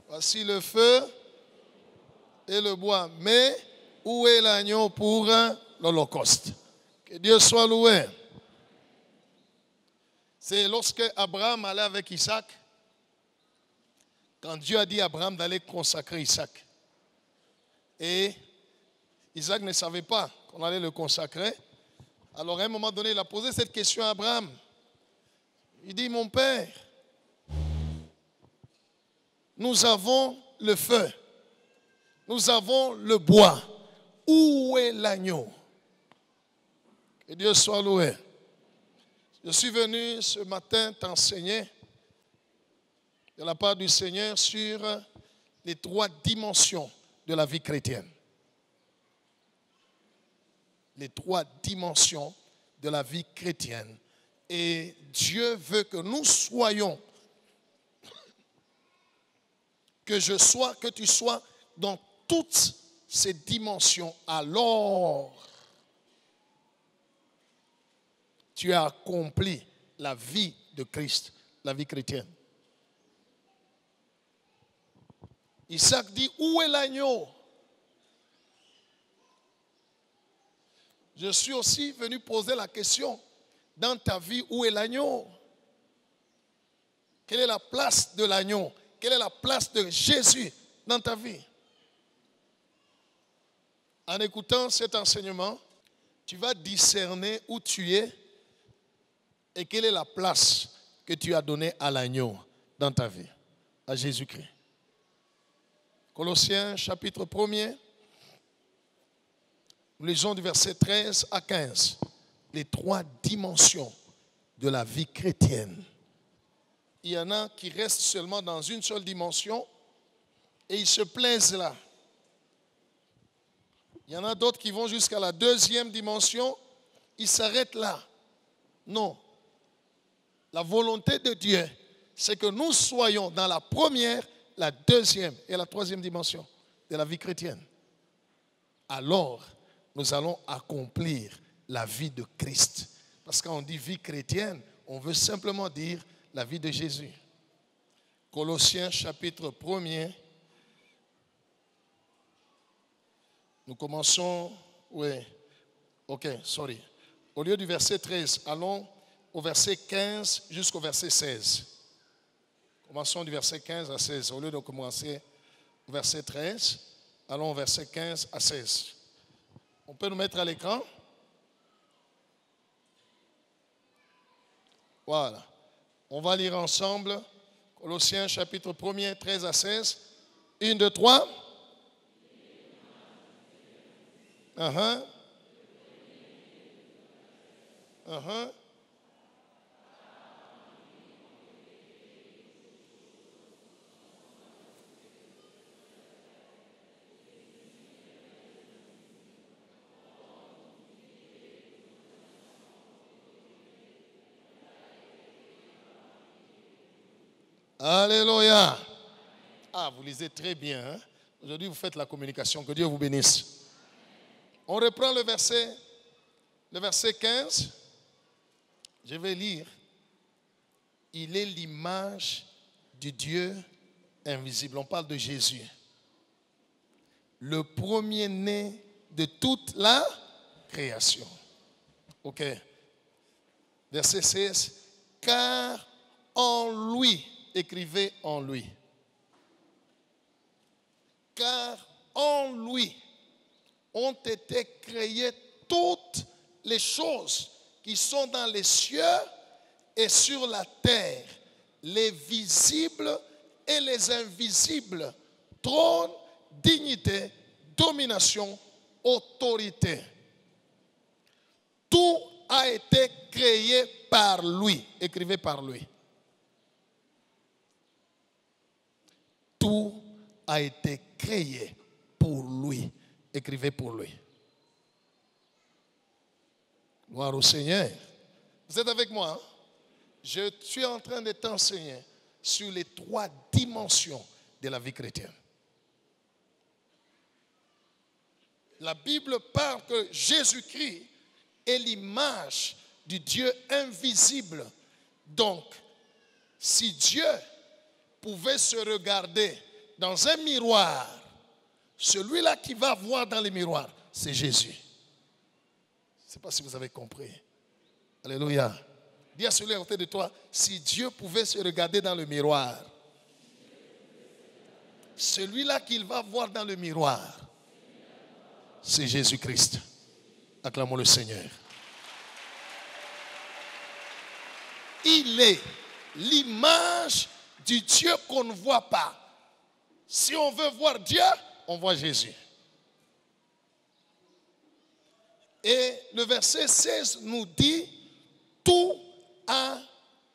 Voici le feu et le bois. Mais où est l'agneau pour l'Holocauste? Que Dieu soit loué. C'est lorsque Abraham allait avec Isaac, quand Dieu a dit à Abraham d'aller consacrer Isaac. Et Isaac ne savait pas qu'on allait le consacrer. Alors à un moment donné, il a posé cette question à Abraham. Il dit, mon père, nous avons le feu, nous avons le bois. Où est l'agneau? Que Dieu soit loué. Je suis venu ce matin t'enseigner de la part du Seigneur sur les 3 dimensions de la vie chrétienne. Les 3 dimensions de la vie chrétienne. Et Dieu veut que nous soyons, que tu sois dans toutes ces dimensions. Alors, tu as accompli la vie de Christ, la vie chrétienne. Isaac dit, où est l'agneau? Je suis aussi venu poser la question, dans ta vie, où est l'agneau? Quelle est la place de l'agneau? Quelle est la place de Jésus dans ta vie? En écoutant cet enseignement, tu vas discerner où tu es et quelle est la place que tu as donnée à l'agneau dans ta vie, à Jésus-Christ. Colossiens chapitre 1er, nous lisons du verset 13 à 15, les 3 dimensions de la vie chrétienne. Il y en a qui restent seulement dans une seule dimension et ils se plaisent là. Il y en a d'autres qui vont jusqu'à la 2e dimension, ils s'arrêtent là. Non. La volonté de Dieu, c'est que nous soyons dans la 1re, la 2e et la 3e dimension de la vie chrétienne. Alors, nous allons accomplir la vie de Christ. Parce que quand on dit vie chrétienne, on veut simplement dire la vie de Jésus. Colossiens chapitre 1er. Nous commençons, au lieu du verset 13, allons au verset 15 jusqu'au verset 16. Commençons du verset 15 à 16. Au lieu de commencer au verset 13, allons au verset 15 à 16. On peut nous mettre à l'écran? Voilà. On va lire ensemble Colossiens chapitre 1er, 13 à 16. 1, 2, 3. Alléluia. Ah, vous lisez très bien. Hein? Aujourd'hui, vous faites la communication. Que Dieu vous bénisse. On reprend le verset 15. Je vais lire. Il est l'image du Dieu invisible. On parle de Jésus. Le premier-né de toute la création. Ok. Verset 16. Car en lui, écrivez en lui. Car en lui ont été créées toutes les choses qui sont dans les cieux et sur la terre, les visibles et les invisibles, trône, dignité, domination, autorité. Tout a été créé par lui. Écrivez par lui. Tout a été créé pour lui. Écrivez pour lui. Gloire au Seigneur. Vous êtes avec moi? Hein? Je suis en train de t'enseigner sur les 3 dimensions de la vie chrétienne. La Bible parle que Jésus-Christ est l'image du Dieu invisible. Donc, si Dieu pouvait se regarder dans un miroir, celui-là qui va voir dans le miroir, c'est Jésus. Je ne sais pas si vous avez compris. Alléluia. Dis à celui à côté de toi, si Dieu pouvait se regarder dans le miroir, celui-là qu'il va voir dans le miroir, c'est Jésus-Christ. Acclamons le Seigneur. Il est l'image du Dieu qu'on ne voit pas. Si on veut voir Dieu, on voit Jésus. Et le verset 16 nous dit, tout a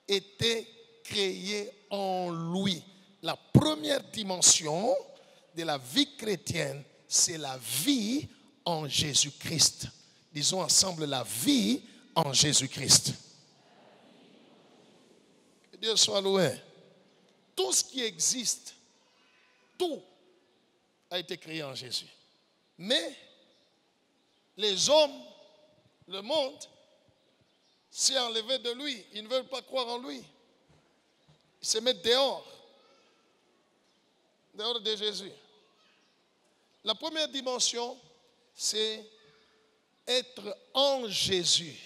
été créé en lui. La première dimension de la vie chrétienne, c'est la vie en Jésus-Christ. Disons ensemble, la vie en Jésus-Christ. Que Dieu soit loué. Tout ce qui existe, tout a été créé en Jésus. Mais les hommes, le monde, s'est enlevé de lui. Ils ne veulent pas croire en lui. Ils se mettent dehors de Jésus. La première dimension, c'est être en Jésus,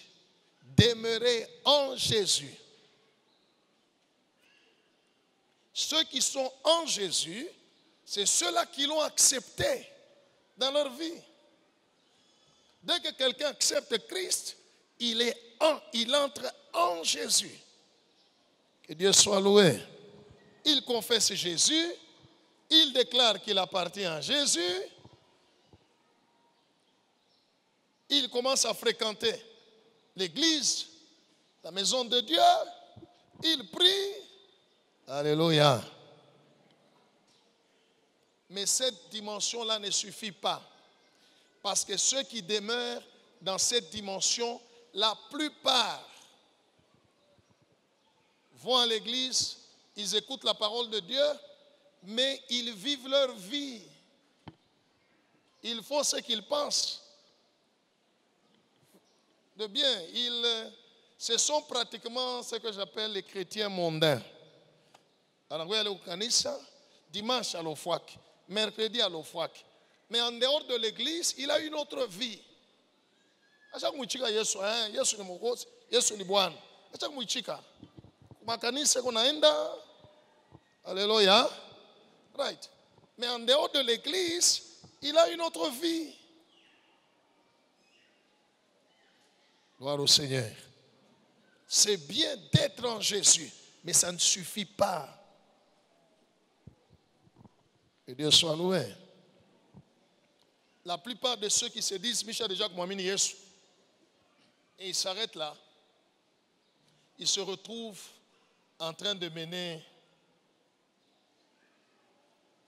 demeurer en Jésus. ceux qui sont en Jésus, c'est ceux-là qui l'ont accepté dans leur vie. Dès que quelqu'un accepte Christ, il entre en Jésus. Que Dieu soit loué. Il confesse Jésus, il déclare qu'il appartient à Jésus, il commence à fréquenter l'église, la maison de Dieu, il prie. Alléluia. Mais cette dimension-là ne suffit pas. Parce que ceux qui demeurent dans cette dimension, la plupart vont à l'église, ils écoutent la parole de Dieu, mais ils vivent leur vie. Ils font ce qu'ils pensent de bien. Ce sont pratiquement ce que j'appelle les chrétiens mondains. Alors, vous allez au kanisa, dimanche à l'ofwak, mercredi à l'ofwak. Mais en dehors de l'église, il a une autre vie. Alléluia. Right. Mais en dehors de l'église, il a une autre vie. Gloire au Seigneur. C'est bien d'être en Jésus, mais ça ne suffit pas. Que Dieu soit loué. La plupart de ceux qui se disent Michel déjà Mohamed Yesu, et ils s'arrêtent là, ils se retrouvent en train de mener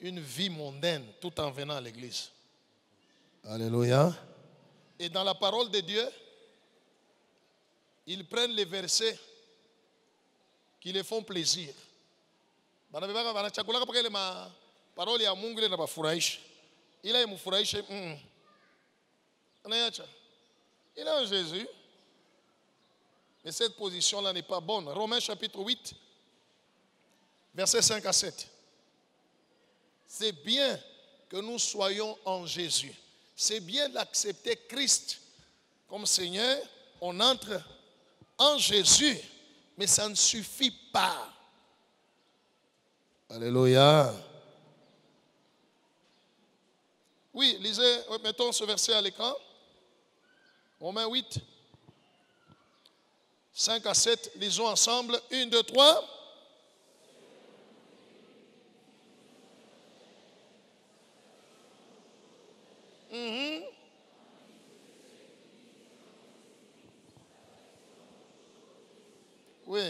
une vie mondaine tout en venant à l'église. Alléluia. Et dans la parole de Dieu, ils prennent les versets qui les font plaisir. Parole ya Mungu ile inabafurahisha. Ila imfurahishe. Anaacha. Il est en Jésus. Mais cette position-là n'est pas bonne. Romains chapitre 8, versets 5 à 7. C'est bien que nous soyons en Jésus. C'est bien d'accepter Christ comme Seigneur. On entre en Jésus, mais ça ne suffit pas. Alléluia. Oui, lisez, mettons ce verset à l'écran. Romains 8, 5 à 7, lisons ensemble. 1, 2, 3. Oui.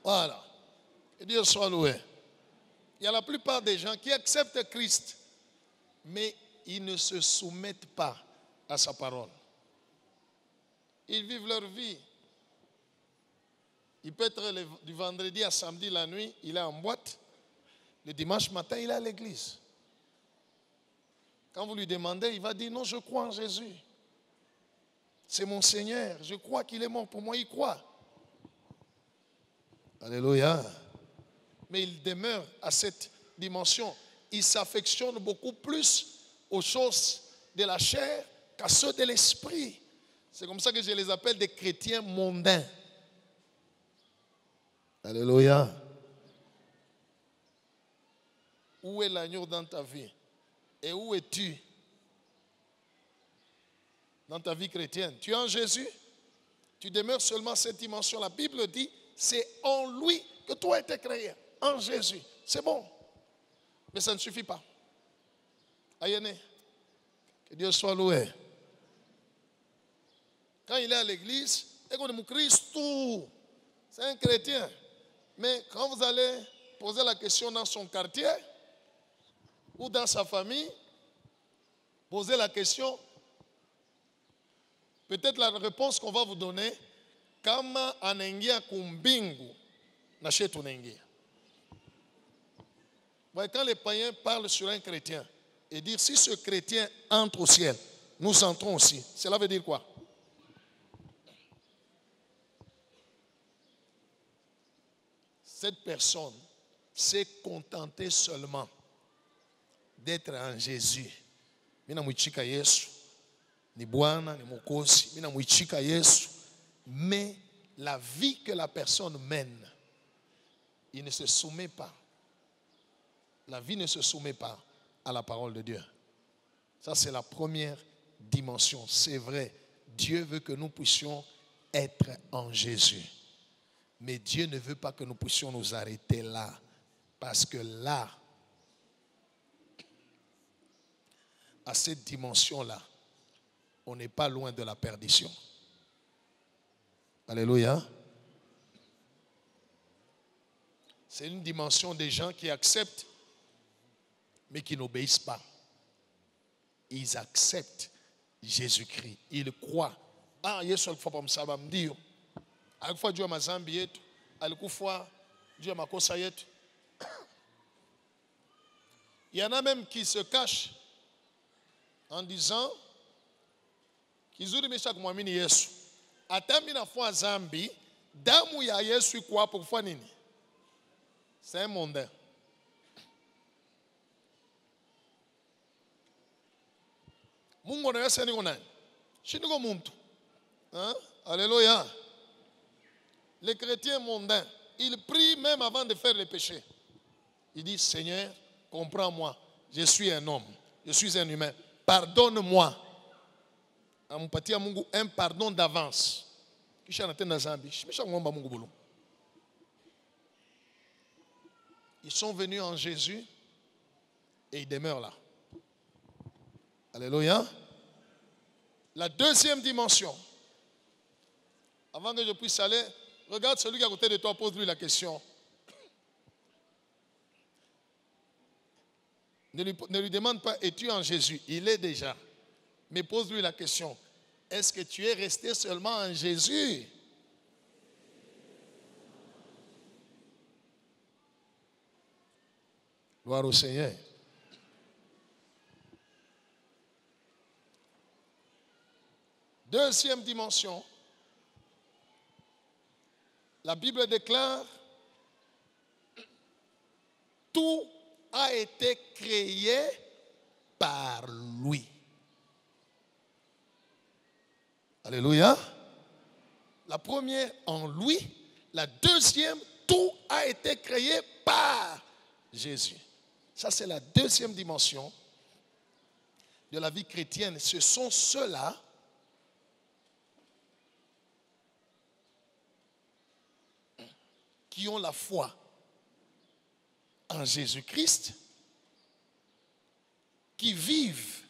Voilà. Que Dieu soit loué. Il y a la plupart des gens qui acceptent Christ, mais ils ne se soumettent pas à sa parole. Ils vivent leur vie. Il peut être du vendredi à samedi la nuit, il est en boîte. Le dimanche matin, il est à l'église. Quand vous lui demandez, il va dire non, je crois en Jésus. C'est mon Seigneur. Je crois qu'il est mort pour moi, il croit. Alléluia. Mais il demeure à cette dimension. Il s'affectionne beaucoup plus aux choses de la chair qu'à ceux de l'esprit. C'est comme ça que je les appelle des chrétiens mondains. Alléluia. Où est l'agneau dans ta vie? Et où es-tu dans ta vie chrétienne? Tu es en Jésus? Tu demeures seulement à cette dimension. La Bible dit, c'est en lui que toi été créé. En Jésus. C'est bon. Mais ça ne suffit pas. Ayene. Que Dieu soit loué. Quand il est à l'église, c'est un chrétien. Mais quand vous allez poser la question dans son quartier ou dans sa famille, posez la question, peut-être la réponse qu'on va vous donner, kama anaingia kumbingu na shetu naingia. Quand les païens parlent sur un chrétien et dire si ce chrétien entre au ciel, nous entrons aussi. Cela veut dire quoi? cette personne s'est contentée seulement d'être en Jésus. Mina mwichika Yesu, ni Bwana, ni Mwokozi, mina mwichika Yesu, mais la vie que la personne mène, il ne se soumet pas. La vie ne se soumet pas à la parole de Dieu. Ça, c'est la première dimension. C'est vrai, Dieu veut que nous puissions être en Jésus. Mais Dieu ne veut pas que nous puissions nous arrêter là. Parce que là, à cette dimension-là, on n'est pas loin de la perdition. Alléluia. C'est une dimension des gens qui acceptent, mais qui n'obéissent pas. Ils acceptent Jésus-Christ. Ils croient. Ah, Yesu alikufa pa msalaba, ndio. Alikufa juu ya mazambi yetu. Alikufa juu ya makosa yetu. Il y en a même qui se cachent en disant kizuri mesha kumwamini Yesu. Hata mimi nafua zambi, damu ya Yesu iko hapo kufanya nini? C'est un mondain. Mungu anayesema niko nani? Shiniko muntu. Hein? Alléluia. Les chrétiens mondains, ils prient même avant de faire les péchés. Ils disent, Seigneur, comprends-moi. Je suis un homme. Je suis un humain. Pardonne-moi. Amupatia Mungu un pardon d'avance. Kisha natenda zambi. Shimesha ngomba Mungu bulu. Ils sont venus en Jésus et ils demeurent là. Alléluia. La deuxième dimension. Avant que je puisse aller, regarde celui qui est à côté de toi, pose-lui la question. Ne lui demande pas, es-tu en Jésus? Il est déjà. Mais pose-lui la question. Est-ce que tu es resté seulement en Jésus? Gloire au Seigneur. Deuxième dimension. La Bible déclare, tout a été créé par lui. Alléluia. La première en lui. La deuxième, tout a été créé par Jésus. Ça, c'est la deuxième dimension de la vie chrétienne. Ce sont ceux-là qui ont la foi en Jésus-Christ, qui vivent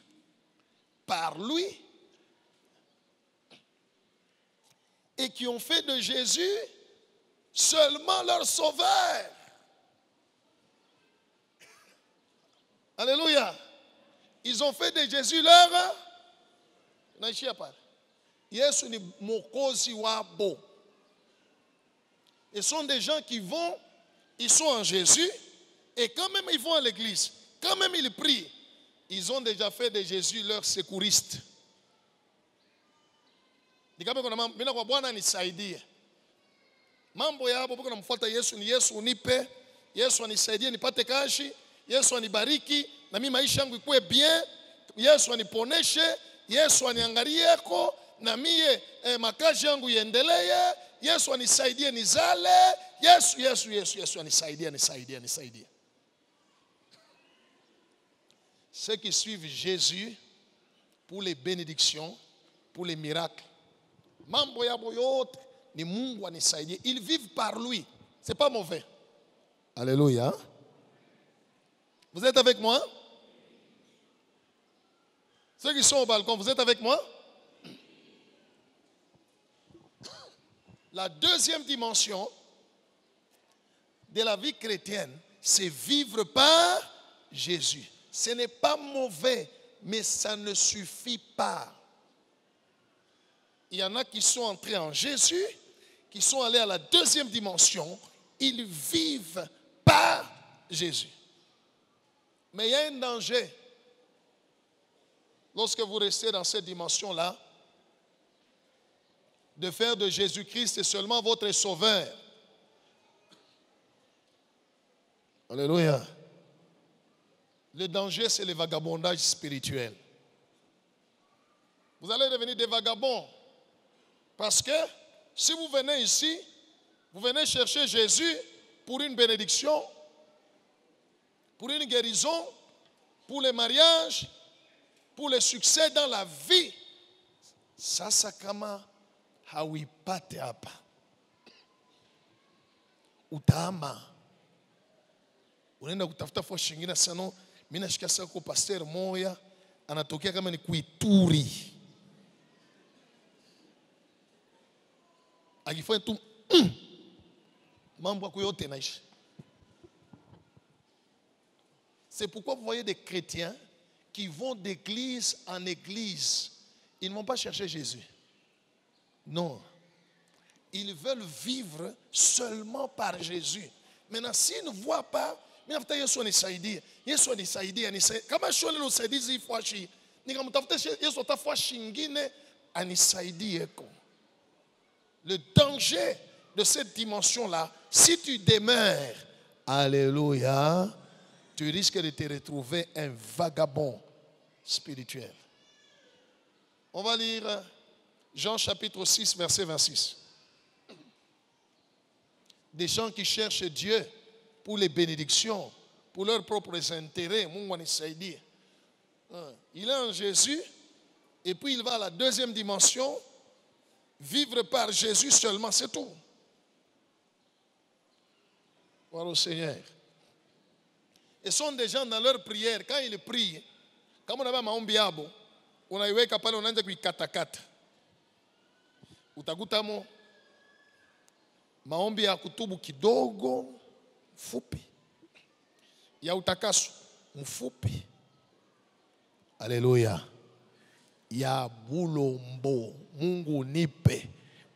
par lui et qui ont fait de Jésus seulement leur sauveur. Alléluia. Ils ont fait de Jésus leur naishia pale. Yesu ni mwokozi wabo. Ils sont des gens qui vont, ils sont en Jésus, et quand même ils vont à l'église, quand même ils prient, ils ont déjà fait de Jésus leur secouriste. Mina kwa Bwana nisaidie. Mambo ya hapo na mfuata Yesu ni Yesu unipe, Yesu anisaidie nipate kashi, Yesu anibariki na mimi maisha yangu ikuwe bien, Yesu aniponeshe, Yesu aniangalieko na mie makazi yangu iendelee. Yesu anisaidie nizale. Yesu anisaidie. Ceux qui suivent Jésus pour les bénédictions, pour les miracles, mambo yabo yote ni Mungu anisaidie. Ils vivent par lui. C'est pas mauvais. Alléluia. Vous êtes avec moi? Ceux qui sont au balcon, vous êtes avec moi? La deuxième dimension de la vie chrétienne, c'est vivre par Jésus. Ce n'est pas mauvais, mais ça ne suffit pas. Il y en a qui sont entrés en Jésus, qui sont allés à la deuxième dimension. Ils vivent par Jésus. Mais il y a un danger. Lorsque vous restez dans cette dimension-là, de faire de Jésus-Christ seulement votre sauveur. Alléluia. Le danger, c'est le vagabondage spirituel. Vous allez devenir des vagabonds. Parce que si vous venez ici, vous venez chercher Jésus pour une bénédiction, pour une guérison, pour le mariage, pour le succès dans la vie. Sasa kama hauipate hapa, utaama. Unaenda kutafuta fua shingine sana. Mimi nashika sasa kwa pastor moya anatokea kama ni Kuituri. Akifanya tu mambo yote naisha. C'est pourquoi vous voyez des chrétiens qui vont d'église en église. Ils ne vont pas chercher Jésus. Non. Ils veulent vivre seulement par Jésus. Maintenant, s'ils ne voient pas, Yesu anisaidia. Yesu anisaidia. Kama shule lo saidizi ifuashi. Nikamtafuta Yesu atafua shingine anisaidie ko. Le danger de cette dimension-là, si tu demeures, alléluia, tu risques de te retrouver un vagabond spirituel. On va lire Jean chapitre 6, verset 26. Des gens qui cherchent Dieu pour les bénédictions, pour leurs propres intérêts. Il est en Jésus, et puis il va à la deuxième dimension, vivre par Jésus seulement, c'est tout. Voilà au Seigneur. Et sont des gens dans leur prière, quand ils prient, comme on a maombi yabo, on a iweka pale unaanza kuikatakata. Utagutamo maombi ya kutubu kidogo mfupi, ya utakaso mfupi, haleluya, ya bulombo, Mungu nipe,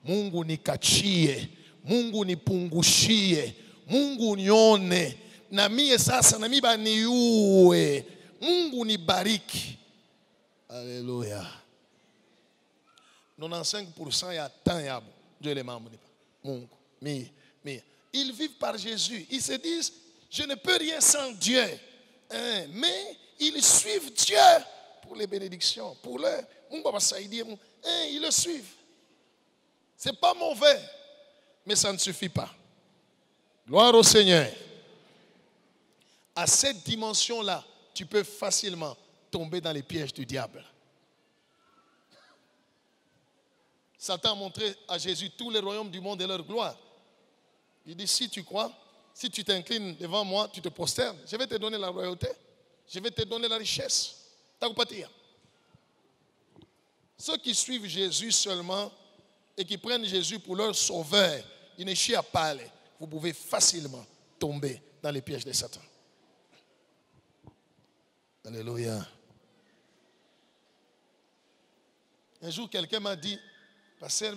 Mungu nikachie, Mungu nipungushie, Mungu nione, na mie sasa na mimi baniue, Mungu nibariki, haleluya. 95% ya temps yabo Dieu les membres Mungu mais ils vivent par Jésus. Ils se disent je ne peux rien sans Dieu, mais ils suivent Dieu pour les bénédictions, pour leur Mungu abasaidia, ils le suivent. C'est pas mauvais, mais ça ne suffit pas. Gloire au Seigneur. À cette dimension-là, tu peux facilement tomber dans les pièges du diable. Satan a montré à Jésus tous les royaumes du monde et leur gloire. Il dit, si tu crois, si tu t'inclines devant moi, tu te prosternes, je vais te donner la royauté, je vais te donner la richesse. Ceux qui suivent Jésus seulement et qui prennent Jésus pour leur sauveur, ils ne chient pas. Vous pouvez facilement tomber dans les pièges de Satan. Alléluia. Un jour, quelqu'un m'a dit, pasteur,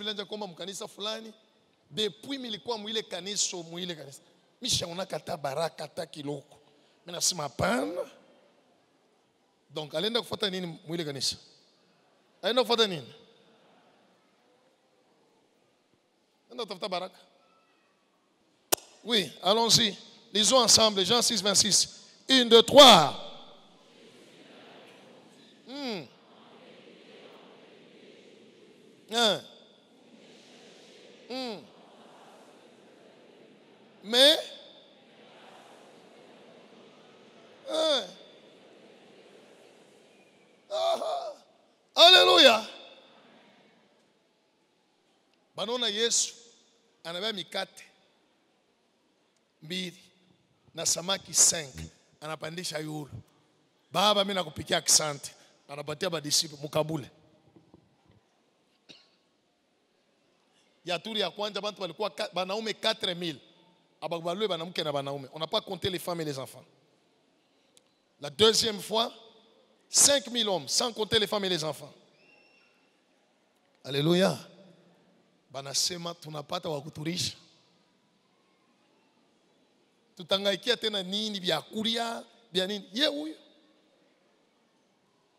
depuis nilikuwa mwile kanisa, mishaona kata baraka kata kiloko. Mimi nasema hapana. Donc alienda kufuata nini mwile kanisa? Alienda kufuata nini? Alienda kutafuta baraka. Oui, allons-y. Lisons ensemble Jean 6, 26. 1, 2, 3. Mais alléluia. Banona Yesu anabeba mikate mbili na samaki 5, anapandisha yulu. Baba, mimi nakupikia asante. Anapatia badisipo mukabule. Ya turi ya kwanza bantu walikuwa banaume 4000. Ababalwe banamke na banaume. On n'a pas compté les femmes et les enfants. La deuxième fois, 5000 hommes, sans compter les femmes et les enfants. Alléluia. Banasema tunapata wa kuturisha. Tutangaikia tena nini vya kulia, vya nini? Ye huyu.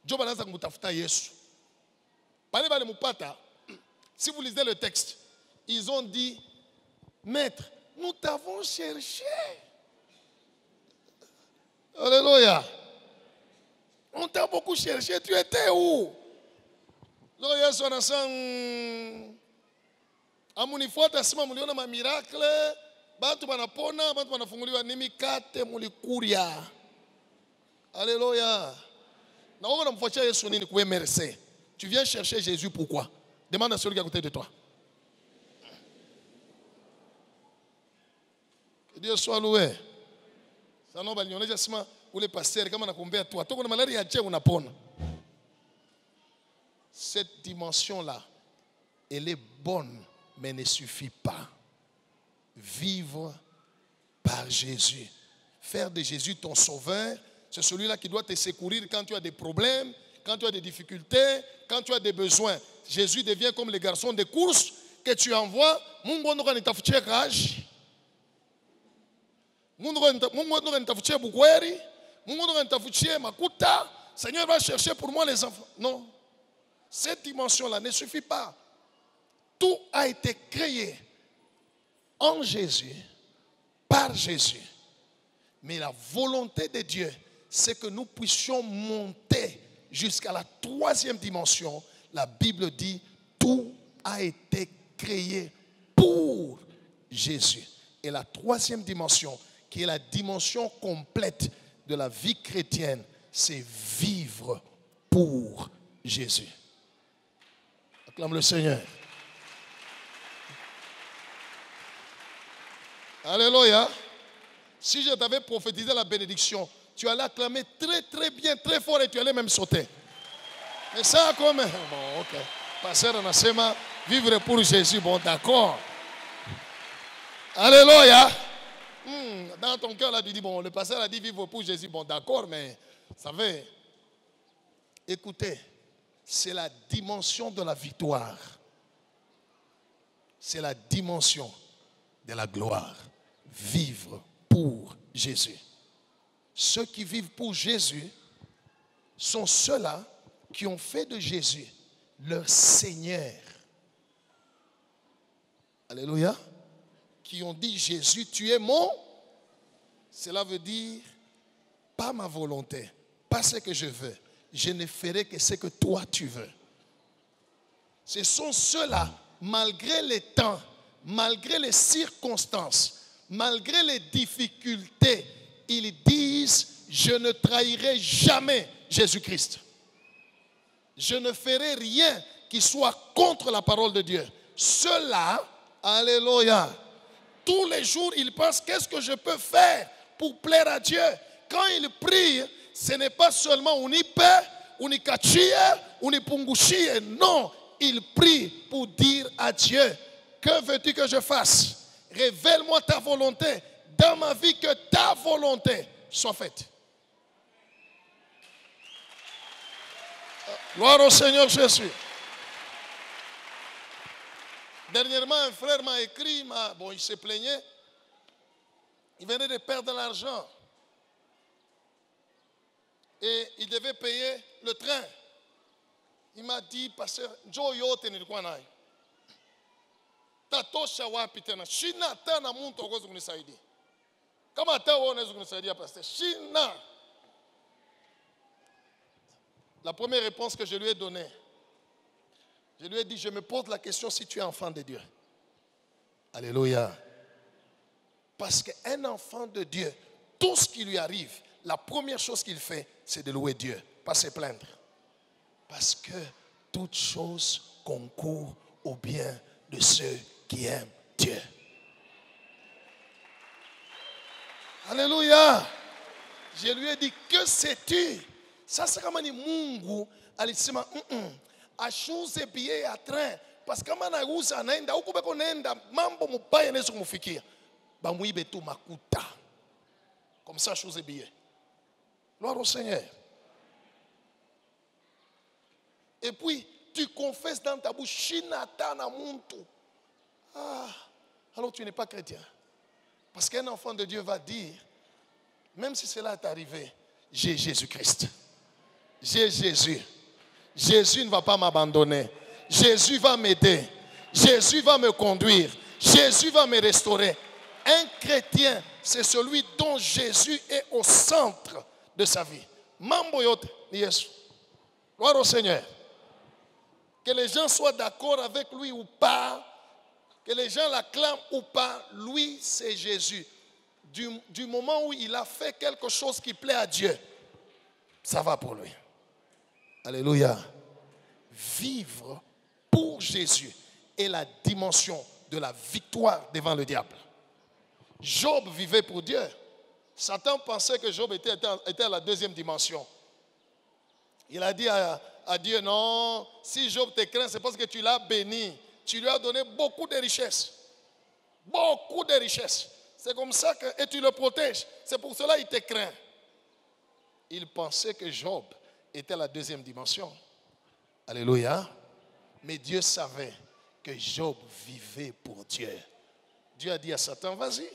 Job anaanza kumtafuta Yesu. Pale bale mupata, si vous lisez le texte, ils ont dit, maître, nous t'avons cherché. Alléluia. On t'a beaucoup cherché. Tu étais où? Lorsque son ensemble, à mon niveau, tu as un miracle. Bantu banapona, bantu banafunguliwa nimi kate mulikuria. Alléluia. Tu viens chercher Jésus pourquoi? Demande à celui qui est à côté de toi. Que Dieu soit loué. Ça non, on est juste pour les pasteurs, comme on a combien toi. Toi, on a maladie à Dieu, on a pon. Cette dimension-là, elle est bonne, mais ne suffit pas. Vivre par Jésus. Faire de Jésus ton sauveur. C'est celui-là qui doit te secourir quand tu as des problèmes, quand tu as des difficultés, quand tu as des besoins. Jésus devient comme les garçons de course que tu envoies. Seigneur va chercher pour moi les enfants. Non. Cette dimension-là ne suffit pas. Tout a été créé en Jésus, par Jésus. Mais la volonté de Dieu, c'est que nous puissions monter jusqu'à la 3e dimension. La Bible dit, tout a été créé pour Jésus. Et la 3e dimension, qui est la dimension complète de la vie chrétienne, c'est vivre pour Jésus. Acclame le Seigneur. Alléluia. Si je t'avais prophétisé la bénédiction, tu allais acclamer très très bien, très fort et tu allais même sauter. Mais ça comme... Bon, ok. Pasteur Anasema, vivre pour Jésus, bon d'accord. Alléluia. Dans ton cœur, là, tu dis, bon, le pasteur a dit vivre pour Jésus, bon d'accord, mais vous savez, écoutez, c'est la dimension de la victoire. C'est la dimension de la gloire. Vivre pour Jésus. Ceux qui vivent pour Jésus sont ceux-là qui ont fait de Jésus leur Seigneur. Alléluia. Qui ont dit, Jésus, tu es mon. Cela veut dire, pas ma volonté, pas ce que je veux. Je ne ferai que ce que toi tu veux. Ce sont ceux-là, malgré les temps, malgré les circonstances, malgré les difficultés, ils disent, je ne trahirai jamais Jésus-Christ. Je ne ferai rien qui soit contre la parole de Dieu. Ceux-là, alléluia, tous les jours, ils pensent, qu'est-ce que je peux faire pour plaire à Dieu? Quand ils prient, ce n'est pas seulement unipe, unikachie, unipungushie. Non, ils prient pour dire à Dieu, que veux-tu que je fasse? Révèle-moi ta volonté dans ma vie, que ta volonté soit faite. Gloire au Seigneur Jésus. Dernièrement, un frère m'a écrit, bon, il se plaignait. Il venait de perdre l'argent. Et il devait payer le train. Il m'a dit, pasteur, Joe yote nilikuwa tatosha wapi tena? Shina hata na mtu aweze kunisaidia. Kama hata wewe unaweza kunisaidia pasteur, shina. La première réponse que je lui ai donnée, je lui ai dit, je me pose la question si tu es enfant de Dieu. Alléluia. Parce qu'un enfant de Dieu, tout ce qui lui arrive, la première chose qu'il fait, c'est de louer Dieu, pas se plaindre. Parce que toute chose concourt au bien de ceux qui aiment Dieu. Alléluia. Je lui ai dit, que sais-tu? Ça c'est comme un Mungu alisema ashuze billet ya train parce que kama anauza anaenda huko beko naenda mambo mubaya yanaweza kumfikia bamuibe tu makuta comme ça ashuze billet. Gloire au Seigneur. Et puis tu confesses dans ta bouche shinata na muntu. Alors tu n'es pas chrétien. Parce qu'un enfant de Dieu va dire, même si cela est arrivé, j'ai Jésus-Christ. J'ai Jésus. Jésus ne va pas m'abandonner. Jésus va m'aider. Jésus va me conduire. Jésus va me restaurer. Un chrétien, c'est celui dont Jésus est au centre de sa vie. Mambo yote ni Yesu. Gloire au Seigneur. Que les gens soient d'accord avec lui ou pas, que les gens l'acclament ou pas, lui c'est Jésus. Du moment où il a fait quelque chose qui plaît à Dieu, ça va pour lui. Alléluia. Vivre pour Jésus est la dimension de la victoire devant le diable. Job vivait pour Dieu. Satan pensait que Job était à la deuxième dimension. Il a dit à Dieu, non, si Job te craint, c'est parce que tu l'as béni. Tu lui as donné beaucoup de richesses. Beaucoup de richesses. C'est comme ça que et tu le protèges. C'est pour cela qu'il te craint. Il pensait que Job était à la deuxième dimension. Alléluia. Mais Dieu savait que Job vivait pour Dieu. Dieu a dit à Satan, vas-y.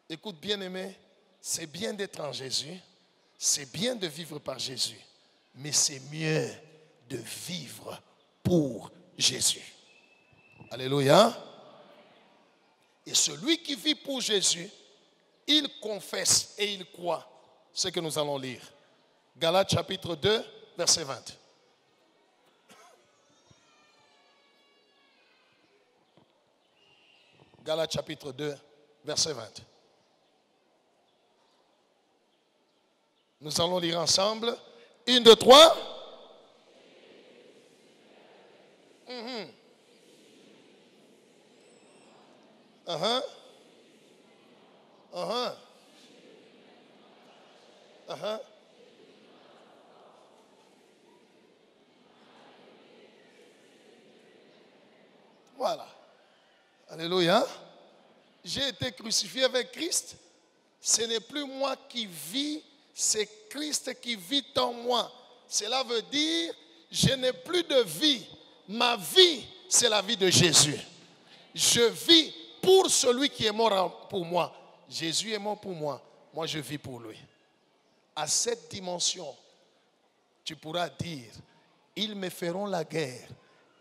Écoute, bien-aimé, c'est bien d'être en Jésus. C'est bien de vivre par Jésus. Mais c'est mieux de vivre pour Jésus. Alléluia. Et celui qui vit pour Jésus, il confesse et il croit. Ce que nous allons lire. Galates chapitre 2, verset 20. Galates chapitre 2, verset 20. Nous allons lire ensemble. 1, 2, 3. Voilà. Alléluia. J'ai été crucifié avec Christ. Ce n'est plus moi qui vis, c'est Christ qui vit en moi. Cela veut dire, je n'ai plus de vie. Ma vie, c'est la vie de Jésus. Je vis pour celui qui est mort pour moi. Jésus est mort pour moi. Moi, je vis pour lui. À cette dimension, tu pourras dire, ils me feront la guerre,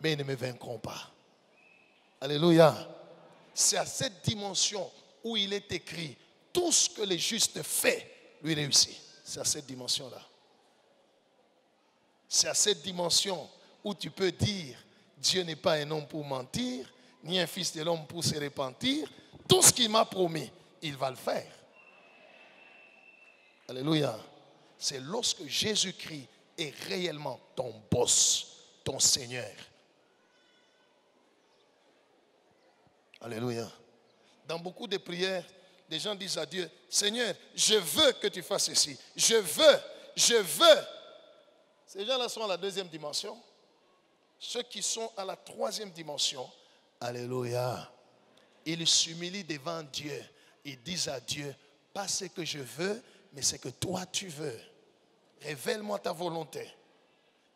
mais ils ne me vaincront pas. Alléluia. C'est à cette dimension où il est écrit, tout ce que le juste fait, lui réussit. C'est à cette dimension-là. C'est à cette dimension où tu peux dire, Dieu n'est pas un homme pour mentir, ni un fils de l'homme pour se repentir. Tout ce qu'il m'a promis, il va le faire. Alléluia. C'est lorsque Jésus-Christ est réellement ton boss, ton Seigneur. Alléluia. Dans beaucoup de prières, des gens disent à Dieu, Seigneur, je veux que tu fasses ceci. Je veux. Ces gens-là sont à la deuxième dimension. Ceux qui sont à la troisième dimension, alléluia, ils s'humilient devant Dieu. Ils disent à Dieu, pas ce que je veux, mais ce que toi tu veux. Révèle-moi ta volonté.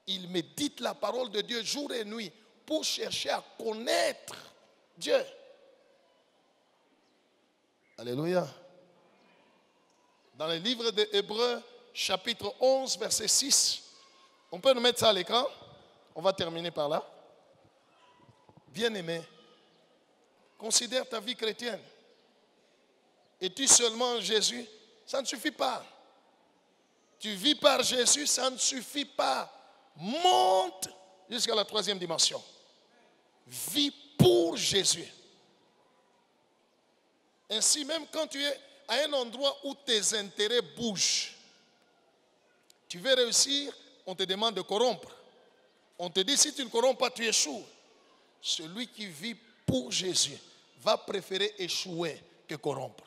Ils méditent la parole de Dieu jour et nuit pour chercher à connaître Dieu. Alléluia. Dans le livre des Hébreux, chapitre 11, verset 6, on peut nous mettre ça à l'écran. On va terminer par là. Bien-aimé, considère ta vie chrétienne. Es-tu seulement en Jésus? Ça ne suffit pas. Tu vis par Jésus, ça ne suffit pas. Monte jusqu'à la troisième dimension. Vis pour Jésus. Ainsi, même quand tu es à un endroit où tes intérêts bougent, tu veux réussir, on te demande de corrompre. On te dit, si tu ne corromps pas, tu échoues. Celui qui vit pour Jésus va préférer échouer que corrompre.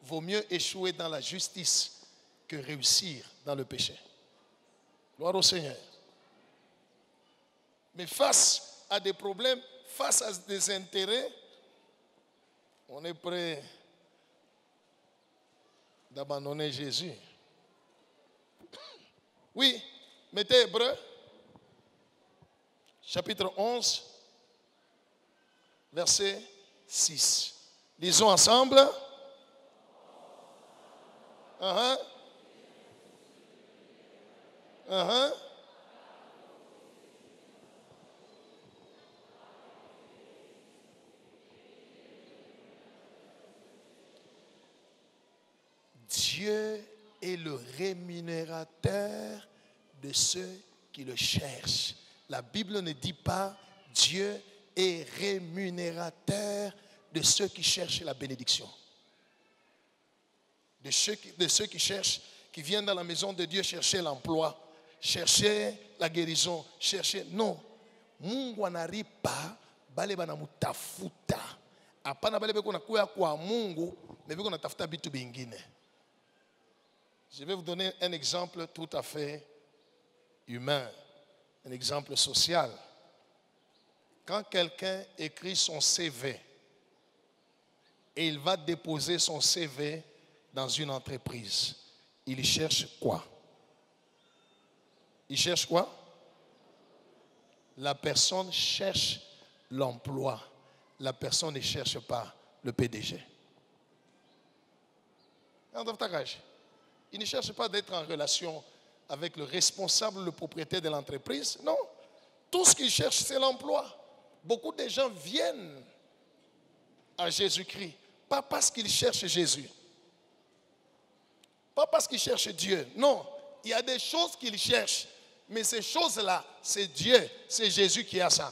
Vaut mieux échouer dans la justice que réussir dans le péché. Gloire au Seigneur. Mais face à des problèmes, face à des intérêts, on est prêt d'abandonner Jésus. Oui, mettez Hébreux, chapitre 11, verset 6. Lisons ensemble. Dieu est le rémunérateur de ceux qui le cherchent. La Bible ne dit pas Dieu est rémunérateur de ceux qui cherchent la bénédiction. De ceux qui cherchent, qui viennent dans la maison de Dieu chercher l'emploi, chercher la guérison, chercher. Non. Mungu anaripa bale bana mutafuta. Hapana bale beko nakuya kwa Mungu, mais beko natafuta bitu bingine. Je vais vous donner un exemple tout à fait humain, un exemple social. Quand quelqu'un écrit son CV et il va déposer son CV dans une entreprise, il cherche quoi? Il cherche quoi? La personne cherche l'emploi. La personne ne cherche pas le PDG. Il ne cherche pas d'être en relation avec le responsable, le propriétaire de l'entreprise. Non. Tout ce qu'il cherche, c'est l'emploi. Beaucoup de gens viennent à Jésus-Christ, pas parce qu'ils cherchent Jésus. Pas parce qu'ils cherchent Dieu. Non. Il y a des choses qu'ils cherchent. Mais ces choses-là, c'est Dieu, c'est Jésus qui a ça.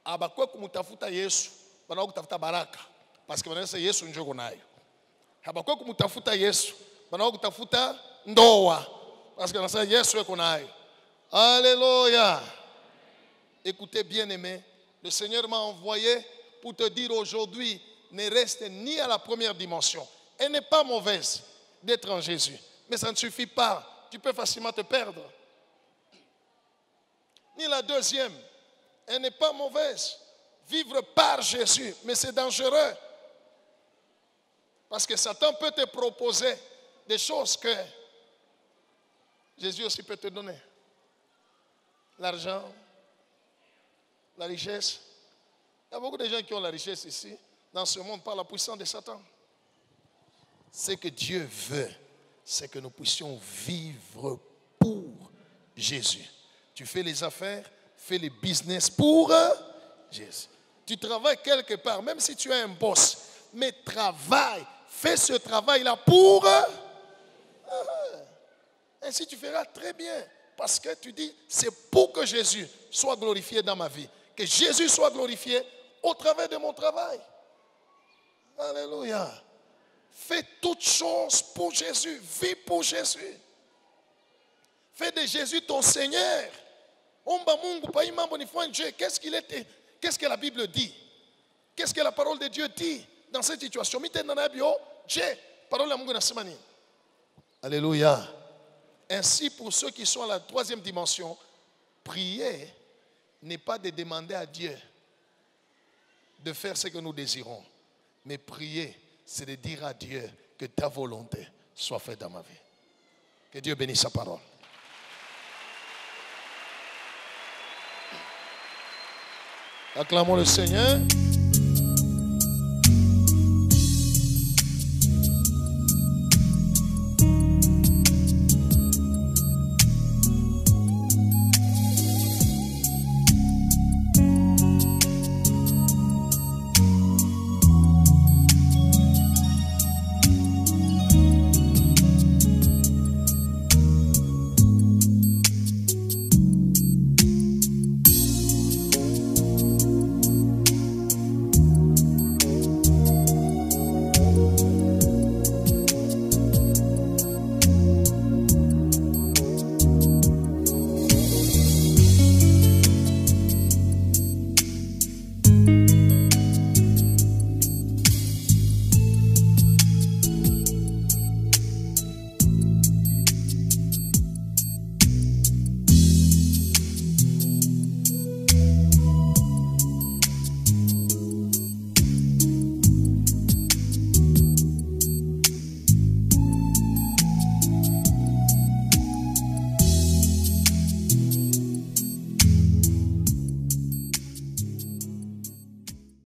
Abakwe kumutafuta Yesu, bana kutafuta baraka, parce que wanasema Yesu njoo nayo. Abakwe kumutafuta Yesu, bana kutafuta ndoa, parce que wanasema Yesu yuko nayo. Alléluia. Écoutez bien-aimés, le Seigneur m'a envoyé pour te dire aujourd'hui, ne reste ni à la première dimension. Elle n'est pas mauvaise d'être en Jésus. Mais ça ne suffit pas. Tu peux facilement te perdre. Ni la deuxième. Elle n'est pas mauvaise. Vivre par Jésus. Mais c'est dangereux. Parce que Satan peut te proposer des choses que Jésus aussi peut te donner. L'argent, la richesse. Il y a beaucoup de gens qui ont la richesse ici, dans ce monde, par la puissance de Satan. Ce que Dieu veut, c'est que nous puissions vivre pour Jésus. Tu fais les affaires, fais les business pour Jésus. Tu travailles quelque part, même si tu es un boss, mais travaille, fais ce travail-là pour ainsi tu feras très bien. Parce que tu dis, c'est pour que Jésus soit glorifié dans ma vie. Que Jésus soit glorifié au travers de mon travail. Alléluia. Fais toutes choses pour Jésus. Vis pour Jésus. Fais de Jésus ton Seigneur. Qu'est-ce qu'il était? Qu'est-ce que la Bible dit? Qu'est-ce que la parole de Dieu dit dans cette situation? Alléluia. Ainsi, pour ceux qui sont à la troisième dimension, prier n'est pas de demander à Dieu de faire ce que nous désirons. Mais prier, c'est de dire à Dieu que ta volonté soit faite dans ma vie. Que Dieu bénisse sa parole. Acclamons le Seigneur.